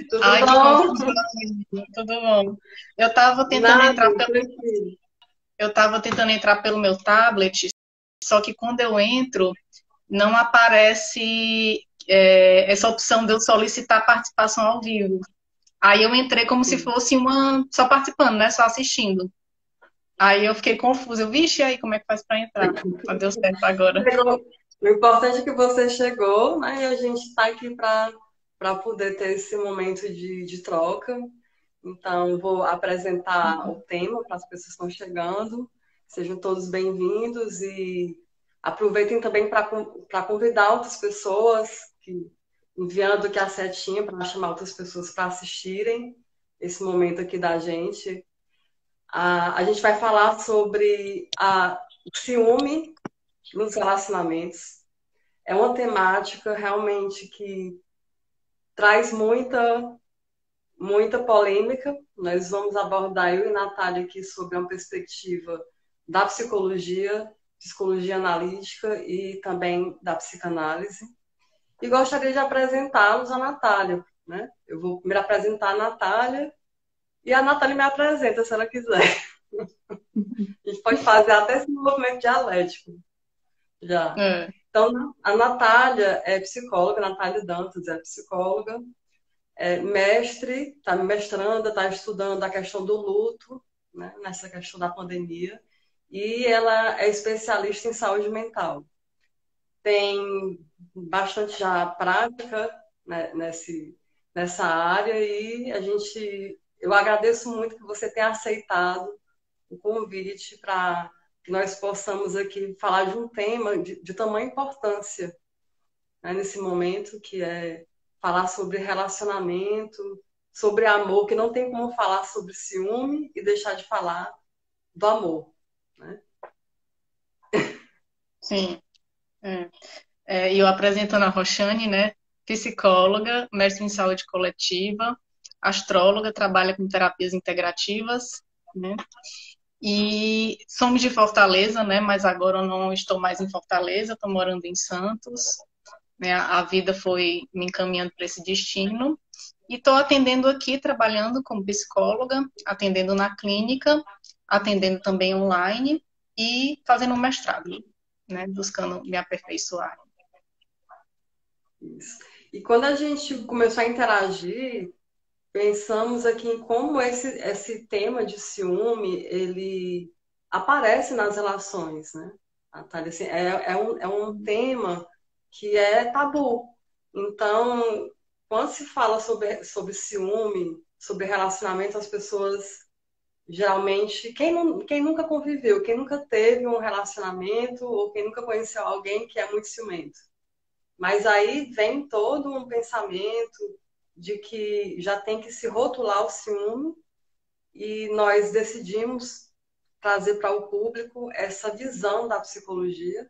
Tudo Ai, que bom? confusão, menina. Tudo bom. Eu estava tentando Nada, entrar pelo, tranquilo. eu tava tentando entrar pelo meu tablet, só que quando eu entro, não aparece essa opção de eu solicitar participação ao vivo. Aí eu entrei como se Sim. fosse uma só participando, né? Só assistindo. Aí eu fiquei confusa. Eu, vixe, aí como é que faz para entrar? Mas deu certo agora. Chegou. O importante é que você chegou, né? E a gente está aqui para poder ter esse momento de troca. Então, vou apresentar o tema para as pessoas que estão chegando. Sejam todos bem-vindos e aproveitem também para convidar outras pessoas, enviando aqui a setinha para chamar outras pessoas para assistirem esse momento aqui da gente. A gente vai falar sobre o ciúme nos relacionamentos. É uma temática realmente que traz muita polêmica. Nós vamos abordar, eu e Natália, aqui sobre uma perspectiva da psicologia, psicologia analítica e também da psicanálise. E gostaria de apresentá-los a Natália, né? Eu vou primeiro apresentar a Natália e a Natália me apresenta, se ela quiser. A gente pode fazer até esse movimento dialético já. É, Então, a Natália é psicóloga, Natália Dantas é psicóloga, é mestre, está mestranda, está estudando a questão do luto, né, nessa questão da pandemia, e ela é especialista em saúde mental. Tem bastante já prática, né, nessa área e eu agradeço muito que você tenha aceitado o convite para que nós possamos aqui falar de um tema de tamanha importância, né, nesse momento, que é falar sobre relacionamento, sobre amor, que não tem como falar sobre ciúme e deixar de falar do amor. Né? sim. É. E eu apresentando a Roxane, né? Psicóloga, mestre em saúde coletiva, astróloga, trabalha com terapias integrativas, né? E somos de Fortaleza, né? Mas agora eu não estou mais em Fortaleza, estou morando em Santos, né? A vida foi me encaminhando para esse destino. E estou atendendo aqui, trabalhando como psicóloga, atendendo na clínica, atendendo também online e fazendo um mestrado, né? Buscando me aperfeiçoar. Isso. E quando a gente começou a interagir, pensamos aqui em como esse tema de ciúme, ele aparece nas relações, né? Natália, assim, é um tema que é tabu. Então, quando se fala sobre ciúme, sobre relacionamento, as pessoas geralmente, quem nunca conviveu, quem nunca teve um relacionamento ou quem nunca conheceu alguém que é muito ciumento. Mas aí vem todo um pensamento de que já tem que se rotular o ciúme e nós decidimos trazer para o público essa visão da psicologia,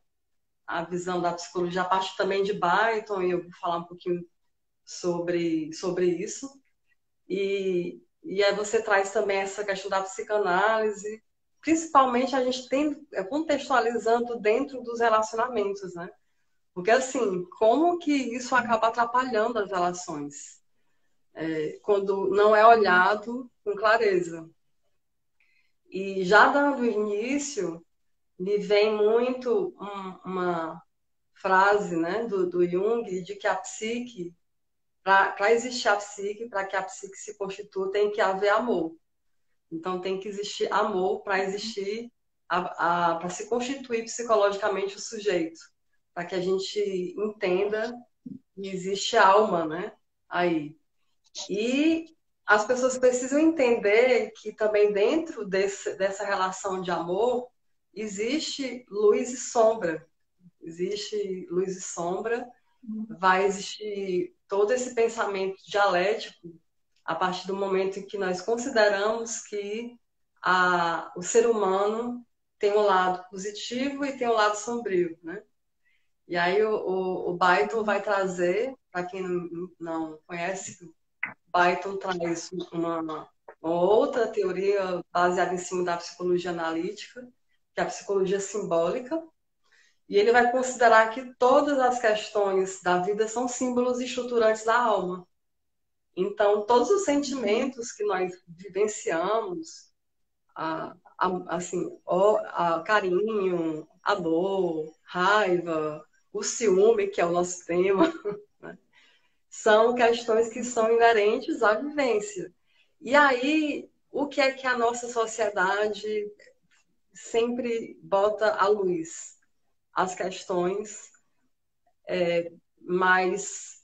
a visão da psicologia a partir também de Byton, e eu vou falar um pouquinho sobre isso. E aí você traz também essa questão da psicanálise, principalmente a gente tem contextualizando dentro dos relacionamentos, né? Porque assim, como que isso acaba atrapalhando as relações? Quando não é olhado com clareza. E já dando início, me vem muito uma frase, né, do Jung de que a psique, para existir a psique, para que a psique se constitua, tem que haver amor. Então tem que existir amor para existir, para se constituir psicologicamente o sujeito, para que a gente entenda que existe alma, né? Aí. E as pessoas precisam entender que também dentro dessa relação de amor existe luz e sombra. Existe luz e sombra, vai existir todo esse pensamento dialético a partir do momento em que nós consideramos que o ser humano tem um lado positivo e tem um lado sombrio, né? E aí o Byton vai trazer, para quem não conhece, Byton traz uma outra teoria baseada em cima da psicologia analítica, que é a psicologia simbólica, e ele vai considerar que todas as questões da vida são símbolos estruturantes da alma. Então, todos os sentimentos que nós vivenciamos, assim, carinho, amor, raiva, o ciúme, que é o nosso tema, né? São questões que são inerentes à vivência. E aí, o que é que a nossa sociedade sempre bota à luz? As questões mais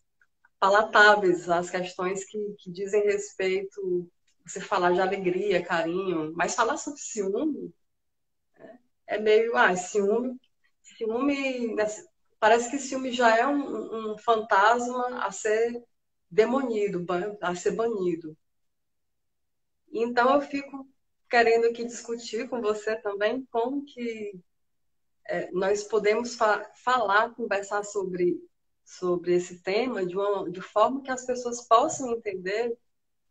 palatáveis, as questões que dizem respeito, você falar de alegria, carinho, mas falar sobre ciúme é meio, ciúme, né, parece que ciúme já é um fantasma a ser demonido, a ser banido. Então eu fico querendo aqui discutir com você também como que nós podemos falar, conversar sobre esse tema de forma que as pessoas possam entender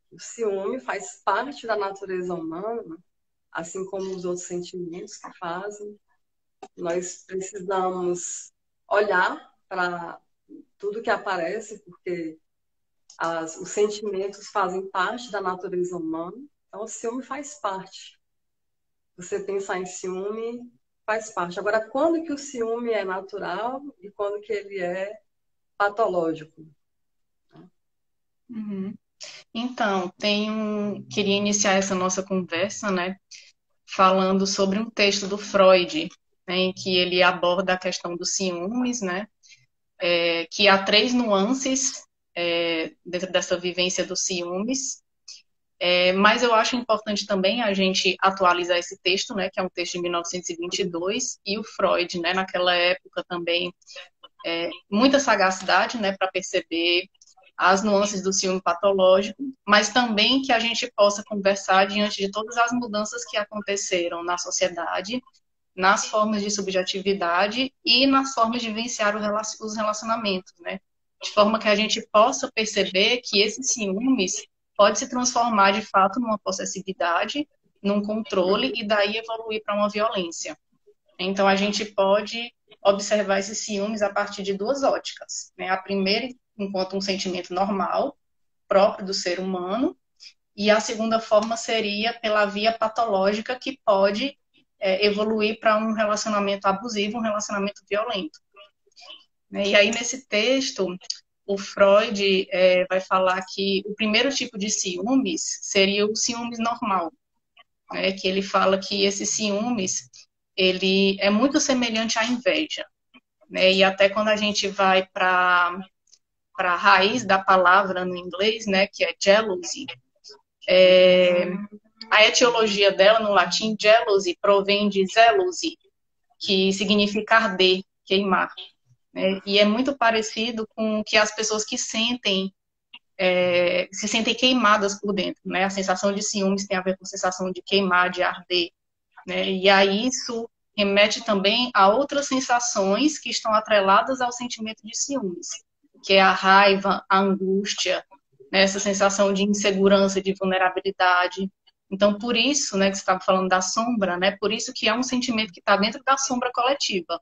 que o ciúme faz parte da natureza humana, assim como os outros sentimentos que fazem. Nós precisamos olhar para tudo que aparece, porque os sentimentos fazem parte da natureza humana. Então, o ciúme faz parte. Você pensar em ciúme faz parte. Agora, quando que o ciúme é natural e quando que ele é patológico? Uhum. Então, queria iniciar essa nossa conversa, né, falando sobre um texto do Freud, né, em que ele aborda a questão dos ciúmes, né, que há três nuances dentro dessa vivência dos ciúmes, mas eu acho importante também a gente atualizar esse texto, né, que é um texto de 1922, e o Freud, né, naquela época também, muita sagacidade, né, para perceber as nuances do ciúme patológico, mas também que a gente possa conversar diante de todas as mudanças que aconteceram na sociedade, nas formas de subjetividade e nas formas de vivenciar os relacionamentos, né? De forma que a gente possa perceber que esses ciúmes pode se transformar de fato numa possessividade, num controle e daí evoluir para uma violência. Então a gente pode observar esses ciúmes a partir de duas óticas, né? A primeira enquanto um sentimento normal, próprio do ser humano, e a segunda forma seria pela via patológica que pode evoluir para um relacionamento abusivo, um relacionamento violento. E aí, nesse texto, o Freud vai falar que o primeiro tipo de ciúmes seria o ciúmes normal, né? Que ele fala que esse ciúmes ele é muito semelhante à inveja, né? E até quando a gente vai para a raiz da palavra no inglês, né, que é jealousy, a etiologia dela no latim, jealousy, provém de zelousy, que significa arder, queimar. Né? E é muito parecido com que as pessoas que se sentem queimadas por dentro. Né? A sensação de ciúmes tem a ver com a sensação de queimar, de arder. Né? E aí isso remete também a outras sensações que estão atreladas ao sentimento de ciúmes, que é a raiva, a angústia, né? Essa sensação de insegurança, de vulnerabilidade. Então, por isso, né, que você estava falando da sombra, né, por isso que é um sentimento que está dentro da sombra coletiva.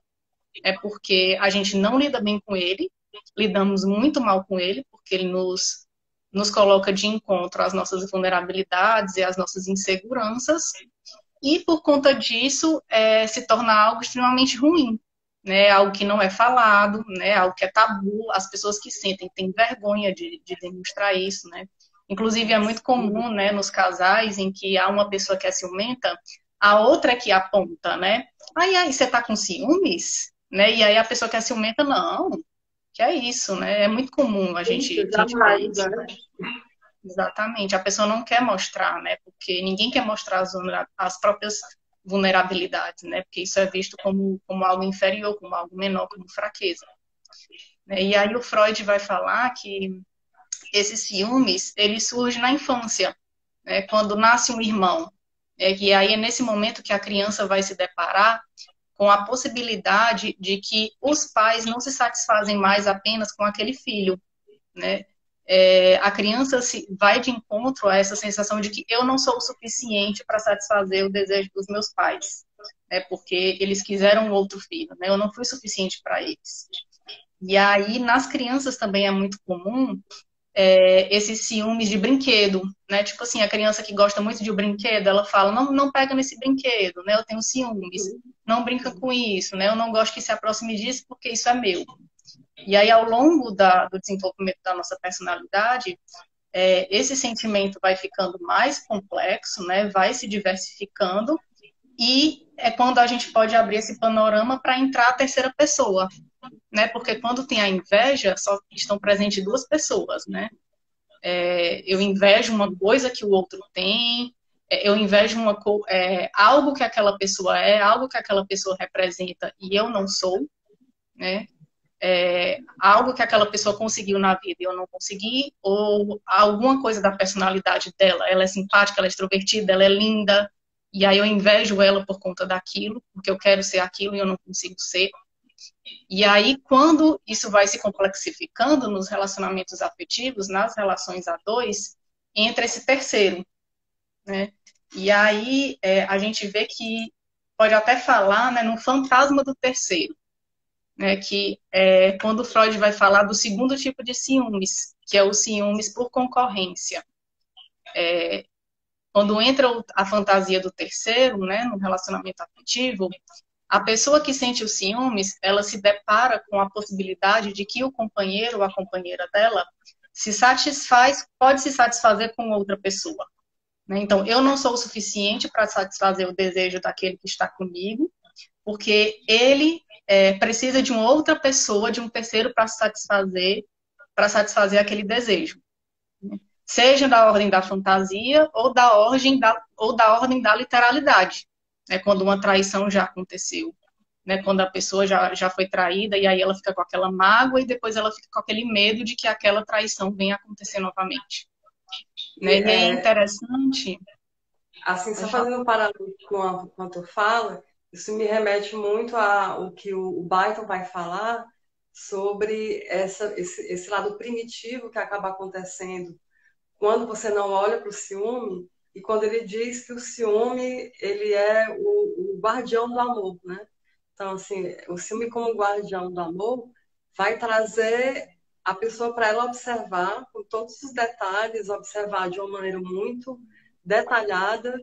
É porque a gente não lida bem com ele, lidamos muito mal com ele, porque ele nos coloca de encontro às nossas vulnerabilidades e às nossas inseguranças, e por conta disso se torna algo extremamente ruim, né? Algo que não é falado, né? Algo que é tabu, as pessoas que sentem têm vergonha de demonstrar isso, né? Inclusive é muito comum, né, nos casais em que há uma pessoa que é ciumenta, a outra que aponta, né? Aí, você tá com ciúmes? Né? E aí a pessoa que é ciumenta, não, que é isso, né? É muito comum a gente ver Jamais, isso, né? né? Exatamente. A pessoa não quer mostrar, né? Porque ninguém quer mostrar as próprias vulnerabilidades, né? Porque isso é visto como algo inferior, como algo menor, como fraqueza. Né? E aí o Freud vai falar que esses ciúmes, ele surge na infância, né? Quando nasce um irmão. E aí é nesse momento que a criança vai se deparar com a possibilidade de que os pais não se satisfazem mais apenas com aquele filho, né? A criança vai de encontro a essa sensação de que eu não sou o suficiente para satisfazer o desejo dos meus pais, né? Porque eles quiseram um outro filho, né? Eu não fui suficiente para eles. E aí, nas crianças também é muito comum esses ciúmes de brinquedo, né? Tipo assim, a criança que gosta muito de um brinquedo, ela fala, não, não pega nesse brinquedo, né? Eu tenho ciúmes, não brinca com isso, né? Eu não gosto que se aproxime disso porque isso é meu. E aí, ao longo do desenvolvimento da nossa personalidade, esse sentimento vai ficando mais complexo, né? Vai se diversificando, e é quando a gente pode abrir esse panorama para entrar a terceira pessoa, né? Porque quando tem a inveja, só estão presentes duas pessoas, né? Eu invejo uma coisa que o outro tem, eu invejo algo que aquela pessoa algo que aquela pessoa representa e eu não sou, né? Algo que aquela pessoa conseguiu na vida e eu não consegui, ou alguma coisa da personalidade dela, ela é simpática, ela é extrovertida, ela é linda, e aí eu invejo ela por conta daquilo, porque eu quero ser aquilo e eu não consigo ser. E aí, quando isso vai se complexificando nos relacionamentos afetivos, nas relações a dois, entra esse terceiro, né? E aí a gente vê que pode até falar, né, no fantasma do terceiro, né, que é quando Freud vai falar do segundo tipo de ciúmes, que é o ciúmes por concorrência. Quando entra a fantasia do terceiro, né, no relacionamento afetivo, a pessoa que sente os ciúmes, ela se depara com a possibilidade de que o companheiro ou a companheira dela pode se satisfazer com outra pessoa, né? Então, eu não sou o suficiente para satisfazer o desejo daquele que está comigo, porque ele precisa de uma outra pessoa, de um terceiro para satisfazer aquele desejo. Seja da ordem da fantasia ou da ordem da literalidade, né? Quando uma traição já aconteceu, né? Quando a pessoa já foi traída e aí ela fica com aquela mágoa e depois ela fica com aquele medo de que aquela traição venha acontecer novamente. E, Né? E é interessante. assim, só Pode falar. fazendo um paralelo com a tua fala, isso me remete muito ao que o Byton vai falar sobre esse lado primitivo que acaba acontecendo quando você não olha para o ciúme, e quando ele diz que o ciúme ele é o guardião do amor, né? Então, assim, o ciúme como guardião do amor vai trazer a pessoa para ela observar com todos os detalhes, observar de uma maneira muito detalhada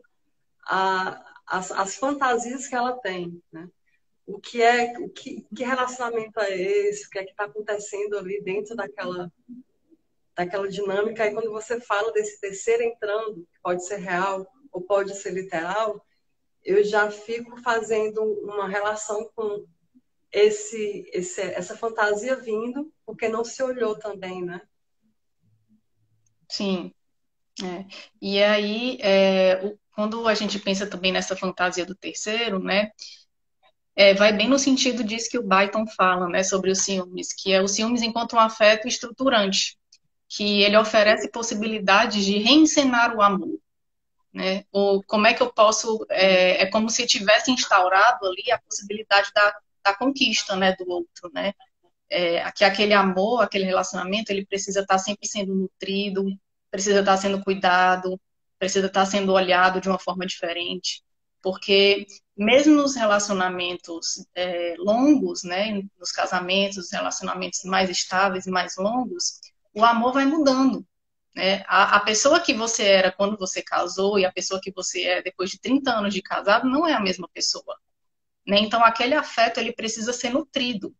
as fantasias que ela tem, né? Que relacionamento é esse? O que é que está acontecendo ali dentro daquela dinâmica? Aí quando você fala desse terceiro entrando, que pode ser real ou pode ser literal, eu já fico fazendo uma relação com essa fantasia vindo, porque não se olhou também, né? Sim. E aí, quando a gente pensa também nessa fantasia do terceiro, né, vai bem no sentido disso que o Byton fala, né, sobre os ciúmes, que é o ciúmes enquanto um afeto estruturante, que ele oferece possibilidades de reencenar o amor, né, ou como é que eu posso, como se tivesse instaurado ali a possibilidade da conquista, né, do outro, né, que aquele amor, aquele relacionamento, ele precisa estar sempre sendo nutrido, precisa estar sendo cuidado, precisa estar sendo olhado de uma forma diferente, porque mesmo nos relacionamentos longos, né, nos casamentos, nos relacionamentos mais estáveis e mais longos, o amor vai mudando, né? A pessoa que você era quando você casou e a pessoa que você é depois de 30 anos de casado não é a mesma pessoa, né? Então aquele afeto ele precisa ser nutrido,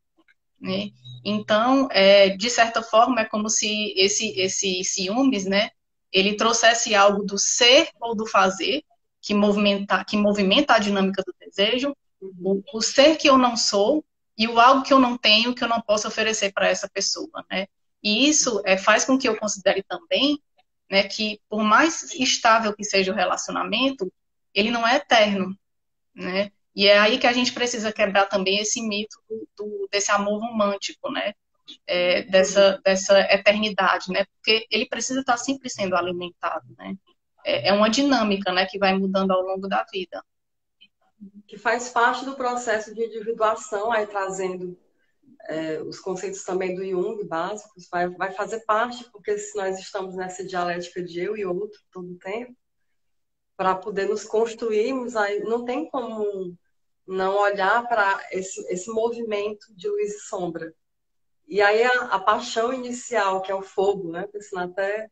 né? Então, de certa forma, é como se esse ciúmes, né, ele trouxesse algo do ser ou do fazer, que movimenta a dinâmica do desejo, o ser que eu não sou e o algo que eu não tenho, que eu não posso oferecer para essa pessoa, né? E isso faz com que eu considere também, né, que por mais estável que seja o relacionamento, ele não é eterno, né? E é aí que a gente precisa quebrar também esse mito desse amor romântico, né? Dessa eternidade, né? Porque ele precisa estar sempre sendo alimentado, né? É uma dinâmica, né, que vai mudando ao longo da vida. Que faz parte do processo de individuação, aí trazendo os conceitos também do Jung básicos, vai fazer parte, porque se nós estamos nessa dialética de eu e outro todo o tempo, para poder nos construirmos, aí não tem como não olhar para esse movimento de luz e sombra, E aí a paixão inicial, que é o fogo, né? Pensando até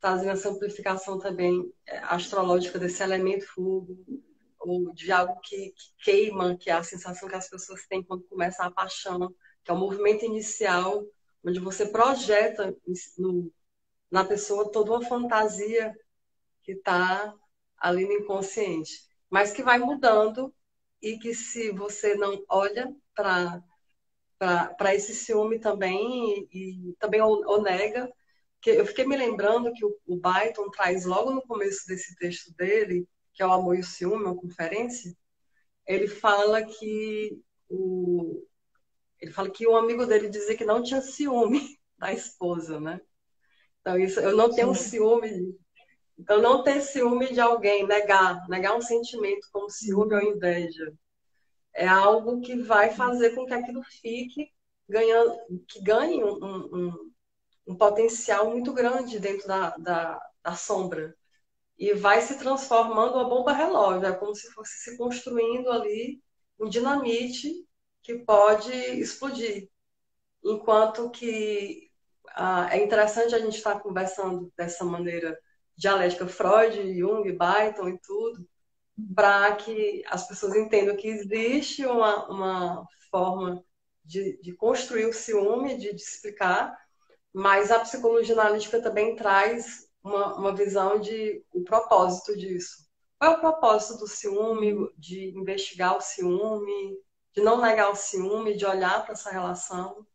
fazendo essa amplificação também astrológica desse elemento fogo, ou de algo que queima, que é a sensação que as pessoas têm quando começa a paixão, que é o movimento inicial, onde você projeta na pessoa toda uma fantasia que está ali no inconsciente, mas que vai mudando e que se você não olha para esse ciúme também e também ou nega, que eu fiquei me lembrando que o Byton traz logo no começo desse texto dele, que é o Amor e o Ciúme, uma conferência, ele fala que o ele fala que o amigo dele dizia que não tinha ciúme da esposa, né? Então isso, eu não tenho Sim. ciúme. Então não ter ciúme de alguém, negar um sentimento como ciúme ou Uhum. inveja, é algo que vai fazer com que aquilo fique ganhando, que ganhe um potencial muito grande dentro da sombra. E vai se transformando uma bomba relógio, é como se fosse se construindo ali um dinamite que pode explodir. Enquanto que é interessante a gente estar conversando dessa maneira dialética, Freud, Jung, Byton e tudo, para que as pessoas entendam que existe uma forma de construir o ciúme, de explicar, mas a psicologia analítica também traz uma visão de o propósito disso. Qual é o propósito do ciúme, de investigar o ciúme, de não negar o ciúme, de olhar para essa relação,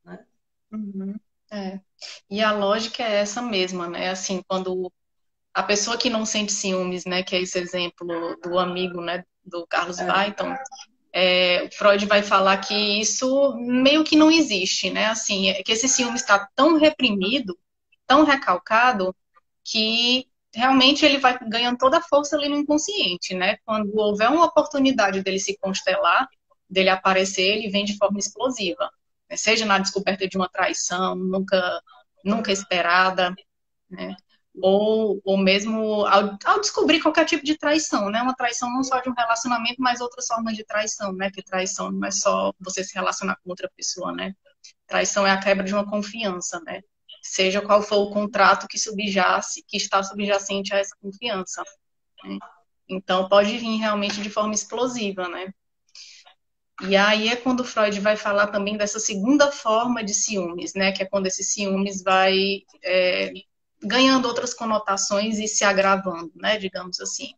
né? Uhum. É. E a lógica é essa mesma, né? Assim, quando a pessoa que não sente ciúmes, né, que é esse exemplo do amigo, né, do Carlos É, Byton, o Freud vai falar que isso meio que não existe, né? Assim, é que esse ciúme está tão reprimido, tão recalcado, que realmente ele vai ganhando toda a força ali no inconsciente, né? Quando houver uma oportunidade dele se constelar, dele aparecer, ele vem de forma explosiva, né? Seja na descoberta de uma traição nunca esperada, né? Ou mesmo ao descobrir qualquer tipo de traição, né? Uma traição não só de um relacionamento, mas outras formas de traição, né? Que traição não é só você se relacionar com outra pessoa, né? Traição é a quebra de uma confiança, né? Seja qual for o contrato que subjace, que está subjacente a essa confiança, né? Então pode vir realmente de forma explosiva, né? E aí é quando Freud vai falar também dessa segunda forma de ciúmes, né? Que é quando esse ciúmes vai ganhando outras conotações e se agravando, né? Digamos assim.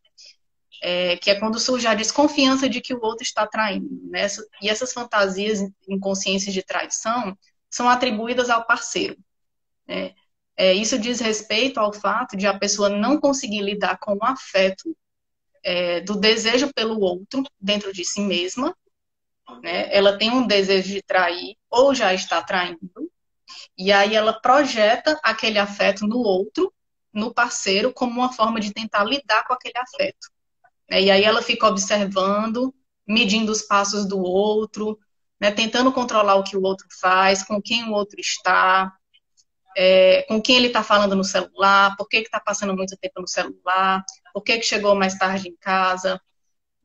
Que é quando surge a desconfiança de que o outro está traindo, né? E essas fantasias inconscientes de traição são atribuídas ao parceiro, né? Isso diz respeito ao fato de a pessoa não conseguir lidar com o afeto do desejo pelo outro dentro de si mesma, né? Ela tem um desejo de trair ou já está traindo, e aí ela projeta aquele afeto no outro, no parceiro, como uma forma de tentar lidar com aquele afeto, né? E aí ela fica observando, medindo os passos do outro, né? Tentando controlar o que o outro faz, com quem o outro está, com quem ele está falando no celular, por que está passando muito tempo no celular, por que chegou mais tarde em casa.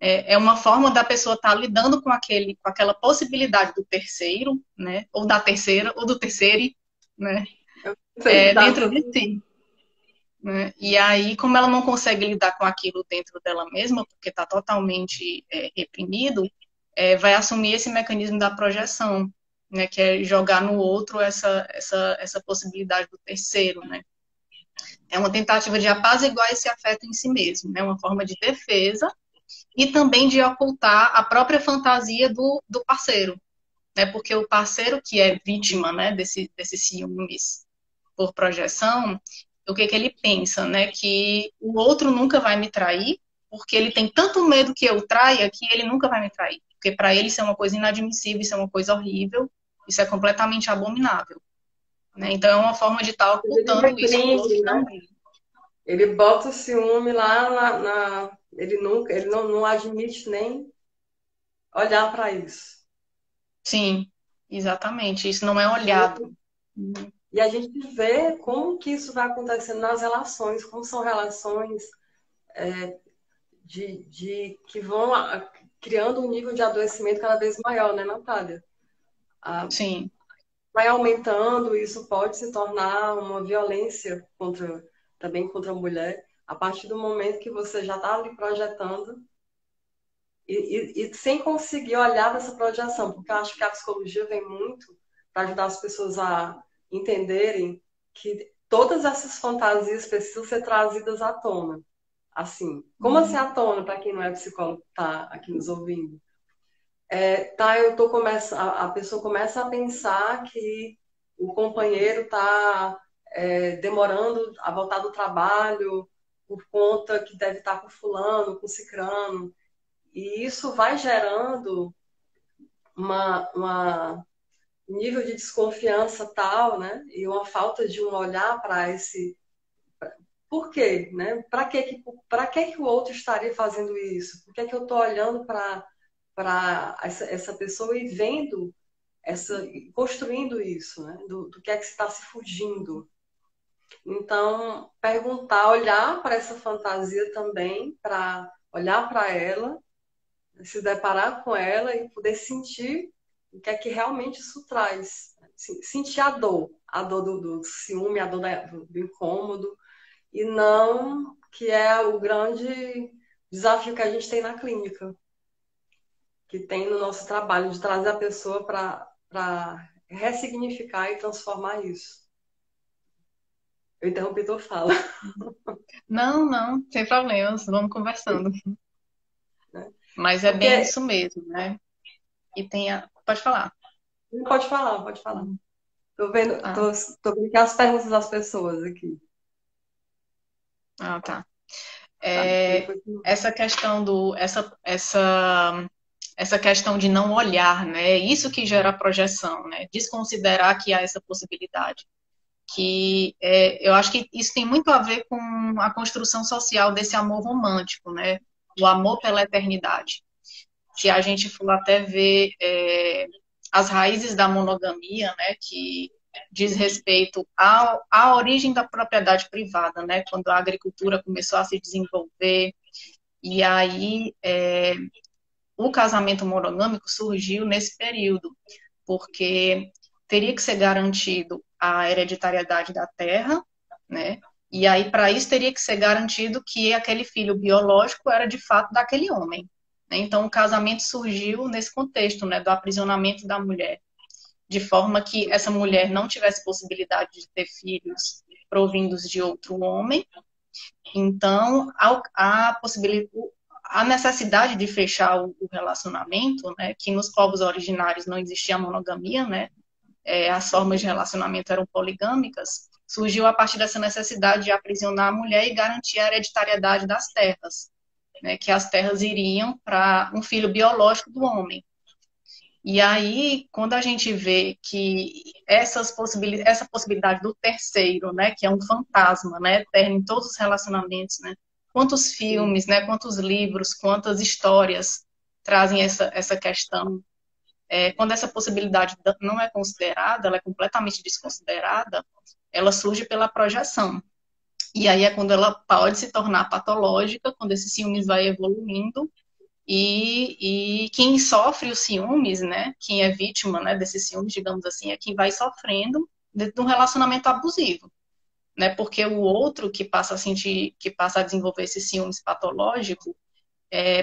É uma forma da pessoa estar lidando com aquela possibilidade do terceiro, né? Ou da terceira, ou do terceiro, né? Dentro de exato. si. Né? E aí, como ela não consegue lidar com aquilo dentro dela mesma, porque está totalmente reprimido, vai assumir esse mecanismo da projeção, né? Que é jogar no outro essa possibilidade do terceiro, né? É uma tentativa de apaziguar esse afeto em si mesmo, né? Uma forma de defesa e também de ocultar a própria fantasia do parceiro, né? Porque o parceiro que é vítima, né, desse ciúmes por projeção, o que ele pensa, né? Que o outro nunca vai me trair, porque ele tem tanto medo que eu traia que ele nunca vai me trair. Porque para ele isso é uma coisa inadmissível, isso é uma coisa horrível, isso é completamente abominável. Né? Então é uma forma de estar Ele ocultando isso do outro reprime, né? também. Ele bota o ciúme lá ele não admite nem olhar para isso. Sim, exatamente. Isso não é olhado. E a gente vê como que isso vai acontecendo nas relações, como são relações que vão criando um nível de adoecimento cada vez maior, né, Natália? A, Sim. vai aumentando, isso pode se tornar uma violência também contra a mulher, a partir do momento que você já está ali projetando e sem conseguir olhar dessa projeção, porque eu acho que a psicologia vem muito para ajudar as pessoas a entenderem que todas essas fantasias precisam ser trazidas à tona. Assim, como assim à tona, para quem não é psicólogo, está aqui nos ouvindo? Tá, a pessoa começa a pensar que o companheiro está demorando a voltar do trabalho por conta que deve estar com fulano, com cicrano, e isso vai gerando um nível de desconfiança tal, né? E uma falta de um olhar para esse por quê, né? Para que o outro estaria fazendo isso? Por que eu estou olhando para essa pessoa e vendo construindo isso, né? Do que é que está se fugindo. Então, perguntar, olhar para essa fantasia também, para olhar para ela, se deparar com ela e poder sentir o que é que realmente isso traz. Sentir a dor do ciúme, a dor do incômodo, e não que é o grande desafio que a gente tem na clínica, que tem no nosso trabalho, de trazer a pessoa para ressignificar e transformar isso. Eu interrompi tua fala. Não, não, sem problemas, vamos conversando. Né? Mas é bem Porque. isso mesmo, né? E tem a... Pode falar. Pode falar, pode falar. Tô vendo, Ah, tô vendo as perguntas das pessoas aqui. ah, tá. Tá? É, Depois... essa questão essa questão de não olhar, né? Isso que gera projeção, né? Desconsiderar que há essa possibilidade. Eu acho que isso tem muito a ver com a construção social desse amor romântico, né? O amor pela eternidade. Se a gente for até ver as raízes da monogamia, né? Que diz respeito à origem da propriedade privada, né? Quando a agricultura começou a se desenvolver, e aí o casamento monogâmico surgiu nesse período, porque teria que ser garantido a hereditariedade da terra, né? E aí, para isso, teria que ser garantido que aquele filho biológico era de fato daquele homem. Né? Então, o casamento surgiu nesse contexto, né, do aprisionamento da mulher, de forma que essa mulher não tivesse possibilidade de ter filhos provindos de outro homem. Então, a necessidade de fechar o relacionamento, né, que nos povos originários não existia monogamia, né, as formas de relacionamento eram poligâmicas, surgiu a partir dessa necessidade de aprisionar a mulher e garantir a hereditariedade das terras, né, que as terras iriam para um filho biológico do homem. E aí, quando a gente vê que essa possibilidade do terceiro, né, que é um fantasma, né, eterno em todos os relacionamentos, né, quantos filmes, né, quantos livros, quantas histórias trazem essa questão. Quando essa possibilidade não é considerada, ela é completamente desconsiderada, ela surge pela projeção. E aí é quando ela pode se tornar patológica, quando esse ciúmes vai evoluindo, e quem sofre os ciúmes, né, quem é vítima, né, desses ciúmes, digamos assim, é quem vai sofrendo de um relacionamento abusivo, né, porque o outro que passa a sentir, que passa a desenvolver esse ciúmes patológico,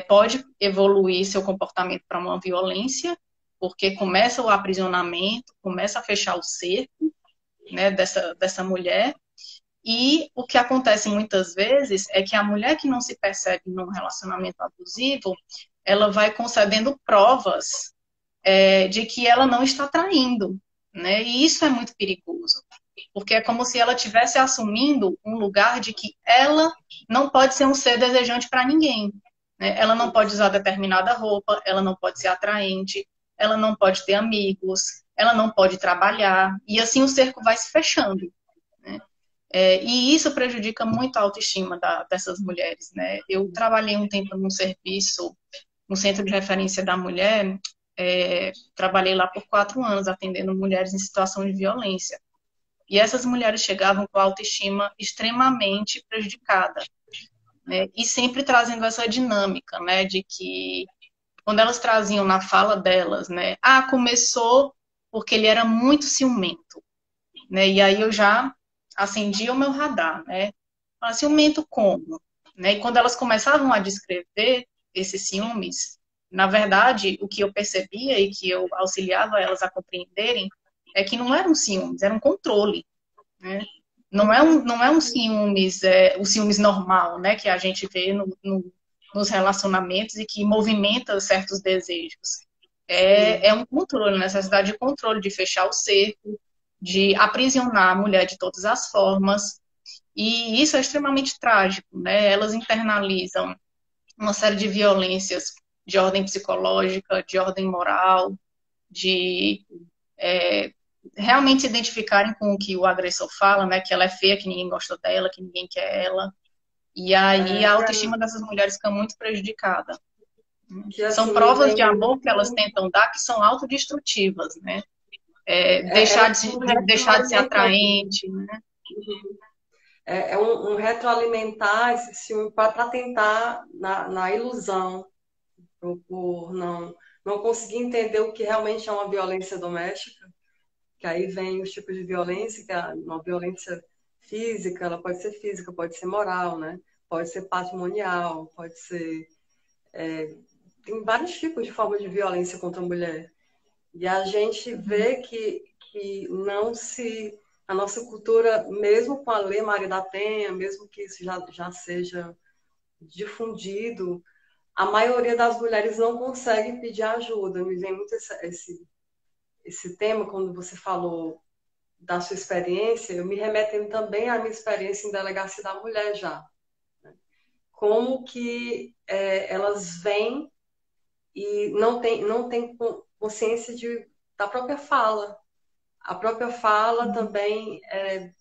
pode evoluir seu comportamento para uma violência, porque começa o aprisionamento, começa a fechar o cerco, né, dessa mulher, e o que acontece muitas vezes é que a mulher que não se percebe num relacionamento abusivo, ela vai concedendo provas de que ela não está traindo, né? E isso é muito perigoso, porque é como se ela estivesse assumindo um lugar de que ela não pode ser um ser desejante para ninguém, né? Ela não pode usar determinada roupa, ela não pode ser atraente, ela não pode ter amigos, ela não pode trabalhar, e assim o cerco vai se fechando. Né? E isso prejudica muito a autoestima dessas mulheres, né? Eu trabalhei um tempo num serviço, no Centro de Referência da Mulher, trabalhei lá por 4 anos, atendendo mulheres em situação de violência. E essas mulheres chegavam com a autoestima extremamente prejudicada, né? E sempre trazendo essa dinâmica, né? De que, quando elas traziam na fala delas, né? Ah, começou porque ele era muito ciumento, né? E aí eu já acendia o meu radar, né? Mas ciumento como? Né? E quando elas começavam a descrever esses ciúmes, na verdade, o que eu percebia e que eu auxiliava elas a compreenderem é que não eram ciúmes, era um controle, né? Não é um ciúmes, o ciúmes normal, né? Que a gente vê nos relacionamentos e que movimenta certos desejos. É um controle, necessidade de controle, de fechar o cerco, de aprisionar a mulher de todas as formas. E isso é extremamente trágico, né? Elas internalizam uma série de violências de ordem psicológica, de ordem moral, de é, realmente se identificarem com o que o agressor fala, né? Que ela é feia, que ninguém gosta dela, que ninguém quer ela. E aí a autoestima dessas mulheres fica muito prejudicada. que São assim, me provas vem de amor que elas muito. tentam dar que são autodestrutivas, né? Elas Deixar estão deixar de ser retroalimentando. atraente, né? Um retroalimentar esse ciúme para tentar, na ilusão, por não conseguir entender o que realmente é uma violência doméstica, que aí vem os tipos de violência, que é uma violência física, ela pode ser física, pode ser moral, né? Pode ser patrimonial, pode ser. Tem vários tipos de formas de violência contra a mulher. E a gente vê que não se. A nossa cultura, mesmo com a Lei Maria da Penha, mesmo que isso já seja difundido, a maioria das mulheres não consegue pedir ajuda. Me vem muito esse tema, quando você falou da sua experiência, eu me remetendo também à minha experiência em delegacia da mulher já. Como que elas vêm e não tem consciência da própria fala. A própria fala também é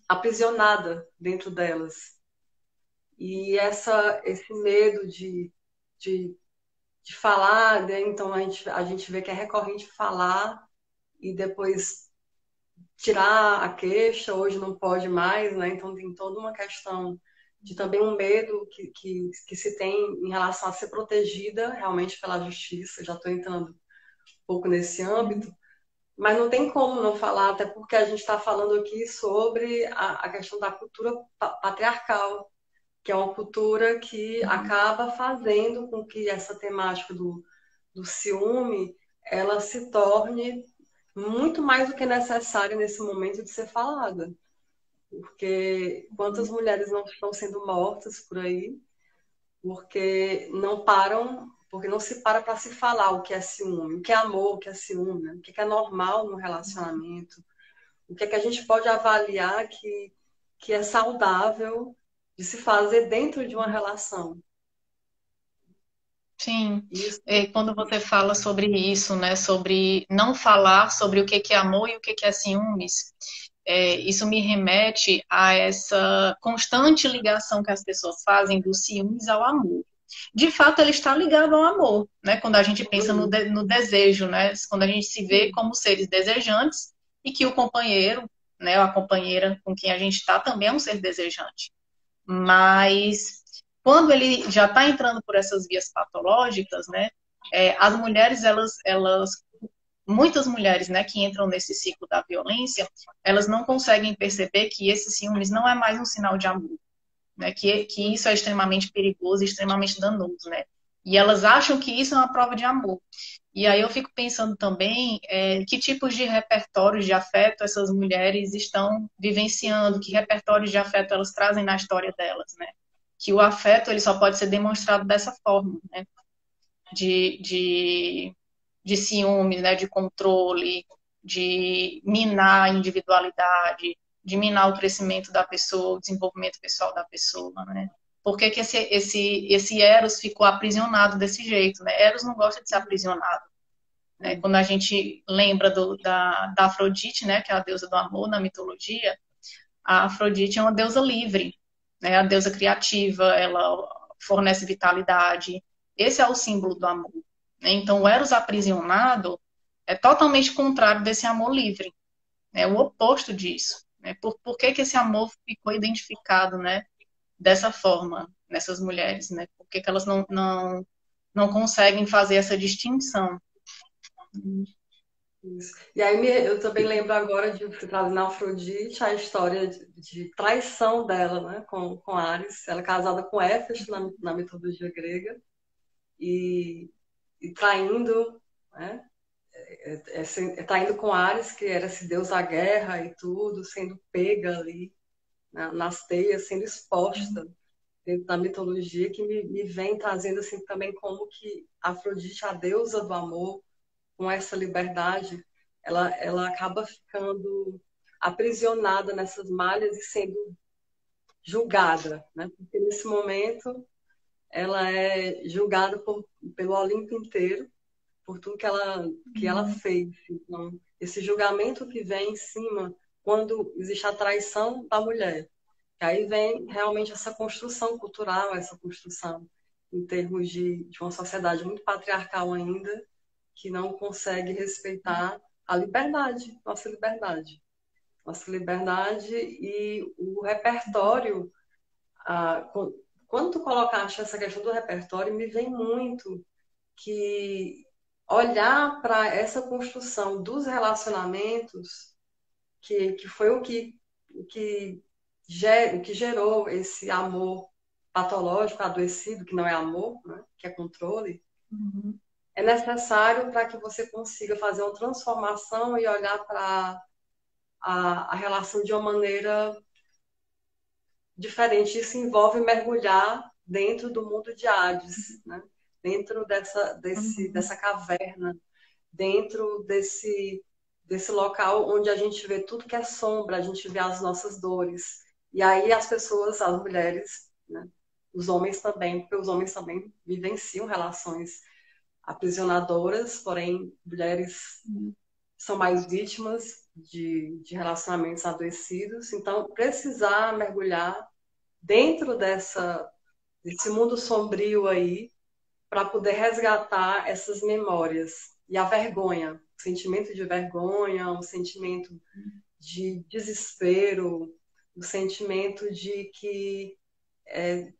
aprisionada dentro delas. E esse medo de, de falar, né? Então a gente vê que é recorrente falar e depois tirar a queixa, hoje não pode mais, né? Então tem toda uma questão de também um medo que se tem em relação a ser protegida realmente pela justiça. Já estou entrando um pouco nesse âmbito, mas não tem como não falar, até porque a gente está falando aqui sobre a questão da cultura patriarcal, que é uma cultura que acaba fazendo com que essa temática do ciúme ela se torne muito mais do que necessária nesse momento de ser falada. Porque quantas mulheres não estão sendo mortas por aí porque não param, porque não se para se falar o que é ciúme, o que é amor, o que é ciúme, né? O que é normal no relacionamento, o que é que a gente pode avaliar que é saudável de se fazer dentro de uma relação. Sim, Isso. quando você fala sobre isso, né, sobre não falar sobre o que é amor e o que é ciúmes, isso me remete a essa constante ligação que as pessoas fazem dos ciúmes ao amor. De fato, ele está ligado ao amor, né? Quando a gente pensa Uhum. no desejo, né? Quando a gente se vê como seres desejantes e que o companheiro, né, ou a companheira com quem a gente está também é um ser desejante. Mas quando ele já está entrando por essas vias patológicas, né? As mulheres, muitas mulheres, né, que entram nesse ciclo da violência, elas não conseguem perceber que esses ciúmes não é mais um sinal de amor, né, que isso é extremamente perigoso e extremamente danoso, né, e elas acham que isso é uma prova de amor. E aí eu fico pensando também que tipos de repertórios de afeto essas mulheres estão vivenciando, que repertórios de afeto elas trazem na história delas, né, que o afeto ele só pode ser demonstrado dessa forma, né, de de ciúmes, né, de controle, de minar a individualidade, de minar o crescimento da pessoa, o desenvolvimento pessoal da pessoa, né? Por que esse Eros ficou aprisionado desse jeito, né? Eros não gosta de ser aprisionado, né? Quando a gente lembra da Afrodite, né, que é a deusa do amor na mitologia, a Afrodite é uma deusa livre, né? A deusa criativa, ela fornece vitalidade. Esse é o símbolo do amor. Então, o Eros aprisionado é totalmente contrário desse amor livre, é o oposto disso. Né? Por que esse amor ficou identificado, né, dessa forma nessas mulheres? Né? Por que elas não conseguem fazer essa distinção? Isso. E aí eu também lembro agora de você trazendo a Afrodite, a história de traição dela, né, com Ares. Ela é casada com Éfesto na mitologia grega e, e traindo, né, traindo com Ares, que era esse deus da guerra e tudo, sendo pega ali nas teias, sendo exposta dentro da mitologia, que me vem trazendo assim também como que Afrodite, a deusa do amor, com essa liberdade, ela acaba ficando aprisionada nessas malhas e sendo julgada, né? Porque nesse momento ela é julgada pelo Olimpo inteiro por tudo que ela fez. Então, esse julgamento que vem em cima quando existe a traição da mulher, que aí vem realmente essa construção cultural, essa construção em termos de uma sociedade muito patriarcal ainda, que não consegue respeitar a liberdade, nossa liberdade e o repertório. Ah, quando tu colocaste essa questão do repertório, me vem muito que olhar para essa construção dos relacionamentos, que foi o que gerou esse amor patológico, adoecido, que não é amor, né? Que é controle, Uhum. é necessário para que você consiga fazer uma transformação e olhar para a relação de uma maneira diferente. Isso envolve mergulhar dentro do mundo de Hades, né? Dentro Uhum. dessa caverna, dentro desse local onde a gente vê tudo que é sombra, a gente vê as nossas dores. E aí as pessoas, as mulheres, né? Os homens também, porque os homens também vivenciam relações aprisionadoras, porém mulheres são mais vítimas de relacionamentos adoecidos. Então, precisar mergulhar dentro desse mundo sombrio aí para poder resgatar essas memórias. E a vergonha, o sentimento de vergonha, o sentimento de desespero, o sentimento de que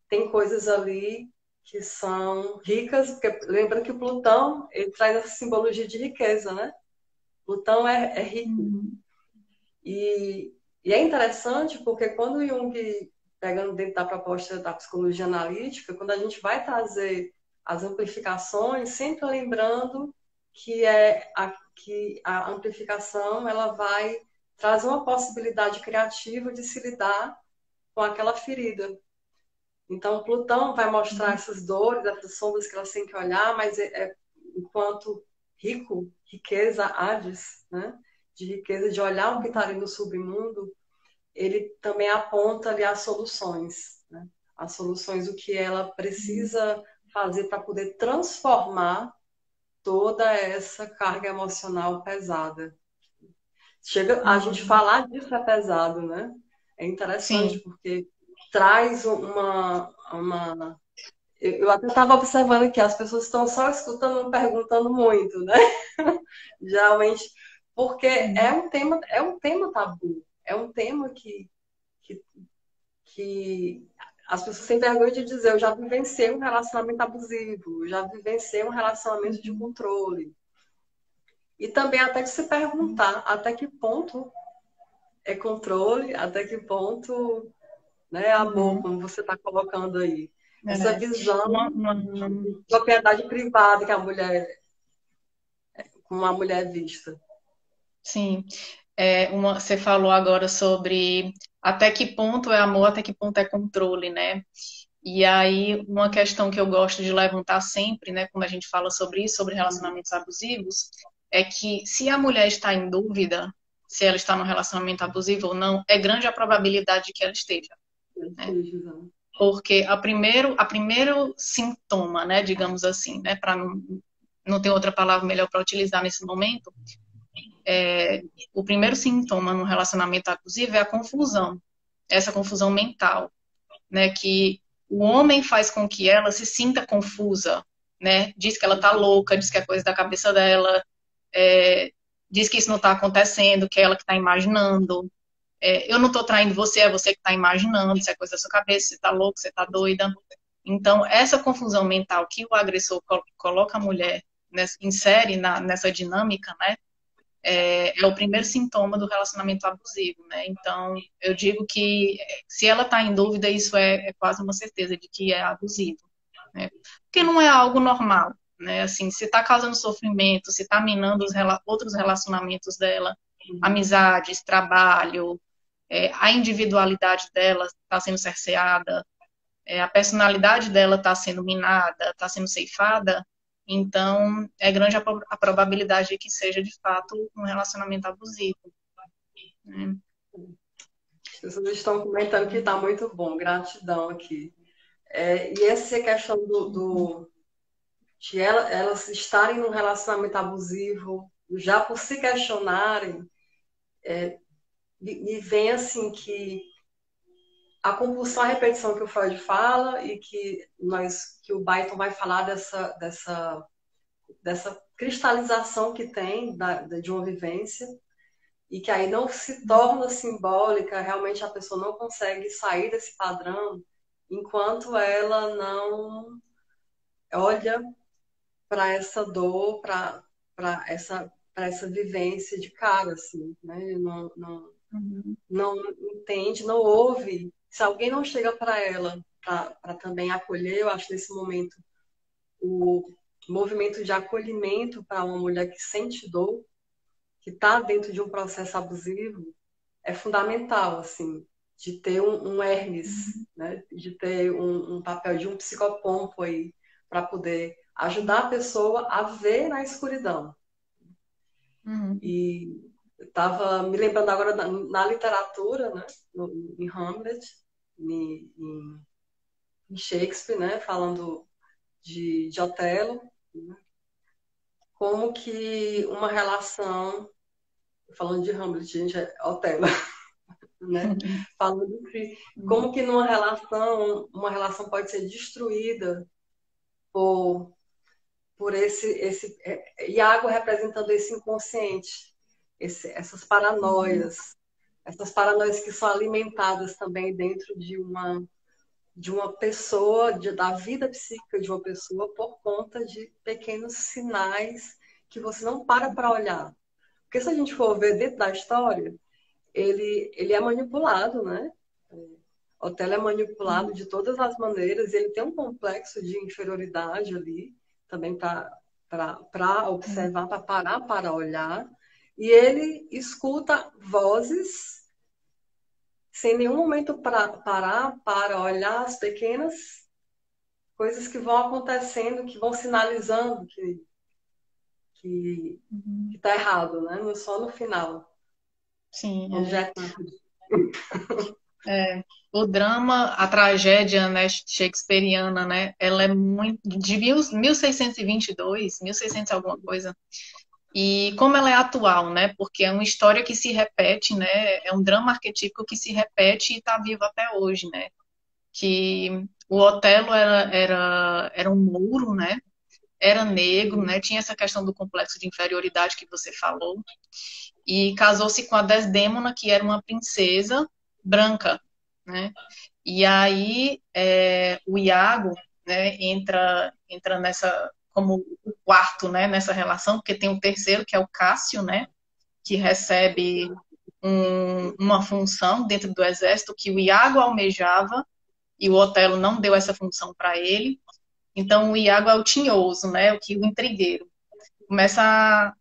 tem coisas ali que são ricas, porque lembra que o Plutão ele traz essa simbologia de riqueza, né? Plutão é rico. Uhum. E é interessante porque quando o Jung, pegando dentro da proposta da psicologia analítica, quando a gente vai trazer as amplificações, sempre lembrando que a amplificação ela vai trazer uma possibilidade criativa de se lidar com aquela ferida. Então, Plutão vai mostrar essas dores, essas sombras que elas têm que olhar, mas enquanto riqueza, Hades, né? De riqueza, de olhar o que está ali no submundo, ele também aponta ali as soluções, né? As soluções, o que ela precisa fazer para poder transformar toda essa carga emocional pesada. Chega a gente Uhum. falar disso é pesado, né? É interessante Sim. porque traz uma... Eu até estava observando que as pessoas estão só escutando, não perguntando muito, né? Geralmente, porque Uhum. é um tema tabu, é um tema que, que as pessoas têm vergonha de dizer, eu já vivenciei um relacionamento abusivo, eu já vivenciei um relacionamento de Uhum. controle. E também até de se perguntar até que ponto é controle, até que ponto, né, é amor, Uhum. como você está colocando aí. Essa É. visão Uma, uma, de propriedade privada que com a mulher é vista. sim. Você falou agora sobre até que ponto é amor, até que ponto é controle, né? E aí, uma questão que eu gosto de levantar sempre, né, quando a gente fala sobre isso, sobre relacionamentos abusivos, é que se a mulher está em dúvida se ela está num relacionamento abusivo ou não, é grande a probabilidade de que ela esteja, né? Porque a primeiro sintoma, né, digamos assim, né, para não ter outra palavra melhor para utilizar nesse momento, o primeiro sintoma no relacionamento abusivo é a confusão, essa confusão mental, né, que o homem faz com que ela se sinta confusa, né, diz que ela tá louca, diz que é coisa da cabeça dela, diz que isso não está acontecendo, que é ela que está imaginando, eu não estou traindo você, é você que está imaginando, isso é coisa da sua cabeça, você está louco, você está doida. Então, essa confusão mental que o agressor coloca a mulher, insere nessa dinâmica, né, é o primeiro sintoma do relacionamento abusivo, né? Então, eu digo que se ela está em dúvida, isso é quase uma certeza de que é abusivo, né? Porque não é algo normal, né? Assim, se está causando sofrimento, se está minando outros relacionamentos dela, amizades, trabalho, a individualidade dela está sendo cerceada, a personalidade dela está sendo minada, está sendo ceifada, então é grande a probabilidade de que seja, de fato, um relacionamento abusivo, né? As pessoas estão comentando que está muito bom, gratidão aqui. E essa questão de elas estarem num relacionamento abusivo, já por se questionarem, me vem assim que a compulsão à repetição que o Freud fala e que o Byton vai falar dessa cristalização que tem de uma vivência e que aí não se torna simbólica, realmente a pessoa não consegue sair desse padrão enquanto ela não olha para essa dor, para essa vivência de cara, assim, né? Não entende, não ouve. Se alguém não chega para ela para também acolher, eu acho nesse momento o movimento de acolhimento para uma mulher que sente dor, que está dentro de um processo abusivo, é fundamental, assim, de ter um Hermes, né? De ter um papel de um psicopompo aí, para poder ajudar a pessoa a ver na escuridão. E eu estava me lembrando agora na literatura, né? Em Hamlet, em Shakespeare, né? Falando de Otelo, né? Como que uma relação, falando de Hamlet, gente, é Otelo, né? Falando que como que numa relação, uma relação pode ser destruída por esse Iago representando esse inconsciente, essas paranoias que são alimentadas também dentro de uma pessoa, da vida psíquica de uma pessoa, por conta de pequenos sinais que você não para olhar. Porque se a gente for ver dentro da história, ele é manipulado, né? Otelo é manipulado de todas as maneiras, e ele tem um complexo de inferioridade ali, também para observar, para parar para olhar, e ele escuta vozes sem nenhum momento parar para olhar as pequenas coisas que vão acontecendo, que vão sinalizando que está errado, né? Não só no final. Sim, Onde é. O drama, a tragédia, né, shakespeariana, né, ela é muito de 1622, 1600 alguma coisa. E como ela é atual, né? Porque é uma história que se repete, né? É um drama arquetípico que se repete e está vivo até hoje, né? Que o Otelo era um mouro, né? Era negro, né? Tinha essa questão do complexo de inferioridade que você falou. E casou-se com a Desdémona, que era uma princesa branca, né? E aí o Iago, né, entra nessa como o quarto, né, nessa relação, porque tem um terceiro que é o Cássio, né, que recebe uma função dentro do exército que o Iago almejava e o Otelo não deu essa função para ele. Então o Iago é o tinhoso, né, o intrigueiro. Começa a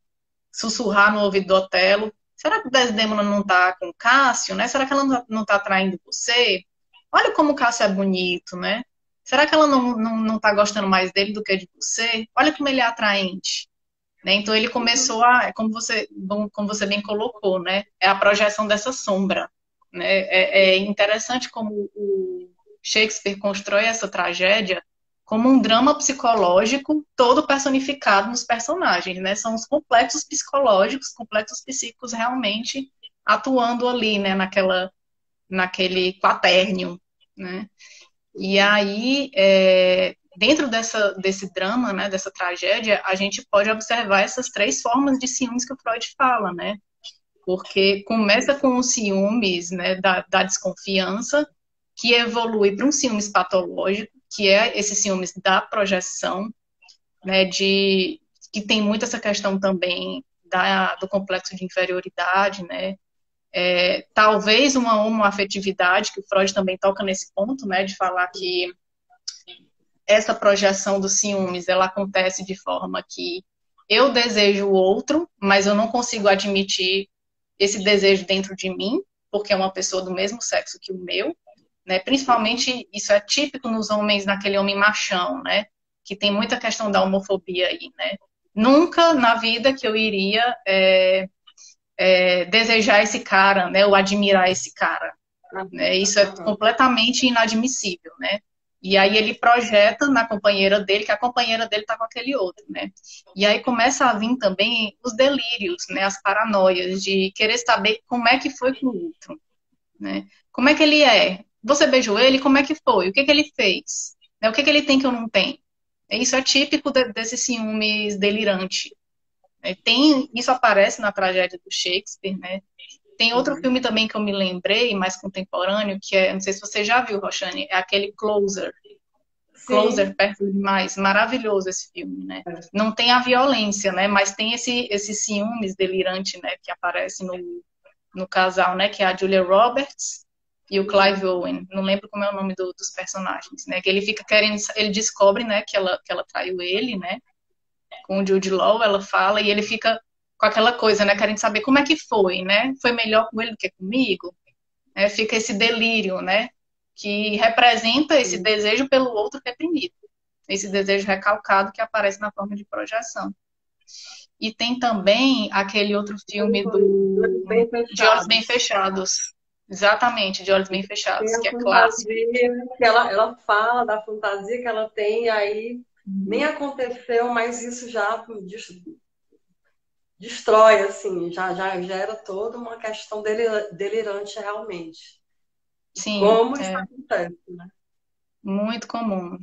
sussurrar no ouvido do Otelo: será que Desdémona não está com o Cássio, né? Será que ela não está traindo você? Olha como o Cássio é bonito, né? Será que ela não tá gostando mais dele do que de você? Olha como ele é atraente. Né? Então ele começou como você bem colocou, né? É a projeção dessa sombra. Né? É interessante como o Shakespeare constrói essa tragédia como um drama psicológico todo personificado nos personagens, né? São os complexos psicológicos, complexos psíquicos realmente atuando ali, né? Naquele quaternio, né? E aí, dentro desse drama, né, dessa tragédia, a gente pode observar essas três formas de ciúmes que o Freud fala, né? Porque começa com os ciúmes, né, da desconfiança, que evolui para um ciúmes patológico, que é esse ciúmes da projeção, né, que tem muito essa questão também do complexo de inferioridade, né? Talvez uma homoafetividade, que o Freud também toca nesse ponto, né, de falar que essa projeção dos ciúmes, ela acontece de forma que eu desejo o outro, mas eu não consigo admitir esse desejo dentro de mim, porque é uma pessoa do mesmo sexo que o meu, né? Principalmente isso é típico nos homens, naquele homem machão, né? Que tem muita questão da homofobia aí, né? Nunca na vida que eu iria desejar esse cara, né? Ou admirar esse cara, né? Isso é completamente inadmissível, né? E aí ele projeta na companheira dele que a companheira dele tá com aquele outro, né? E aí começa a vir também os delírios, né? As paranoias de querer saber como é que foi com o outro, né? Como é que ele é? Você beijou ele? Como é que foi? O que que ele fez? Né? O que que ele tem que eu não tenho? Isso é típico desse ciúmes delirante. Né? Isso aparece na tragédia do Shakespeare, né? Tem outro filme também que eu me lembrei, mais contemporâneo, que não sei se você já viu, Roxane, é aquele Closer. Closer, Sim. perto demais. Maravilhoso esse filme, né? Não tem a violência, né? Mas tem esse ciúmes delirante, né? Que aparece no casal, né? Que é a Julia Roberts e o Clive Owen. Não lembro como é o nome dos personagens, né? Que ele fica querendo... Ele descobre, né? Que ela traiu ele, né? Com o Jude Law, ela fala, e ele fica com aquela coisa, né? Querendo saber como é que foi, né? Foi melhor com ele do que comigo? Fica esse delírio, né? Que representa esse desejo pelo outro reprimido. Esse desejo recalcado que aparece na forma de projeção. E tem também aquele outro filme De Olhos Bem Fechados. Exatamente, De Olhos Bem Tem Fechados, a que é clássico. fantasia, que ela fala da fantasia que ela tem, e aí nem aconteceu, mas isso já destrói, assim, já gera toda uma questão delirante realmente. Sim, Como isso acontece, né? muito comum.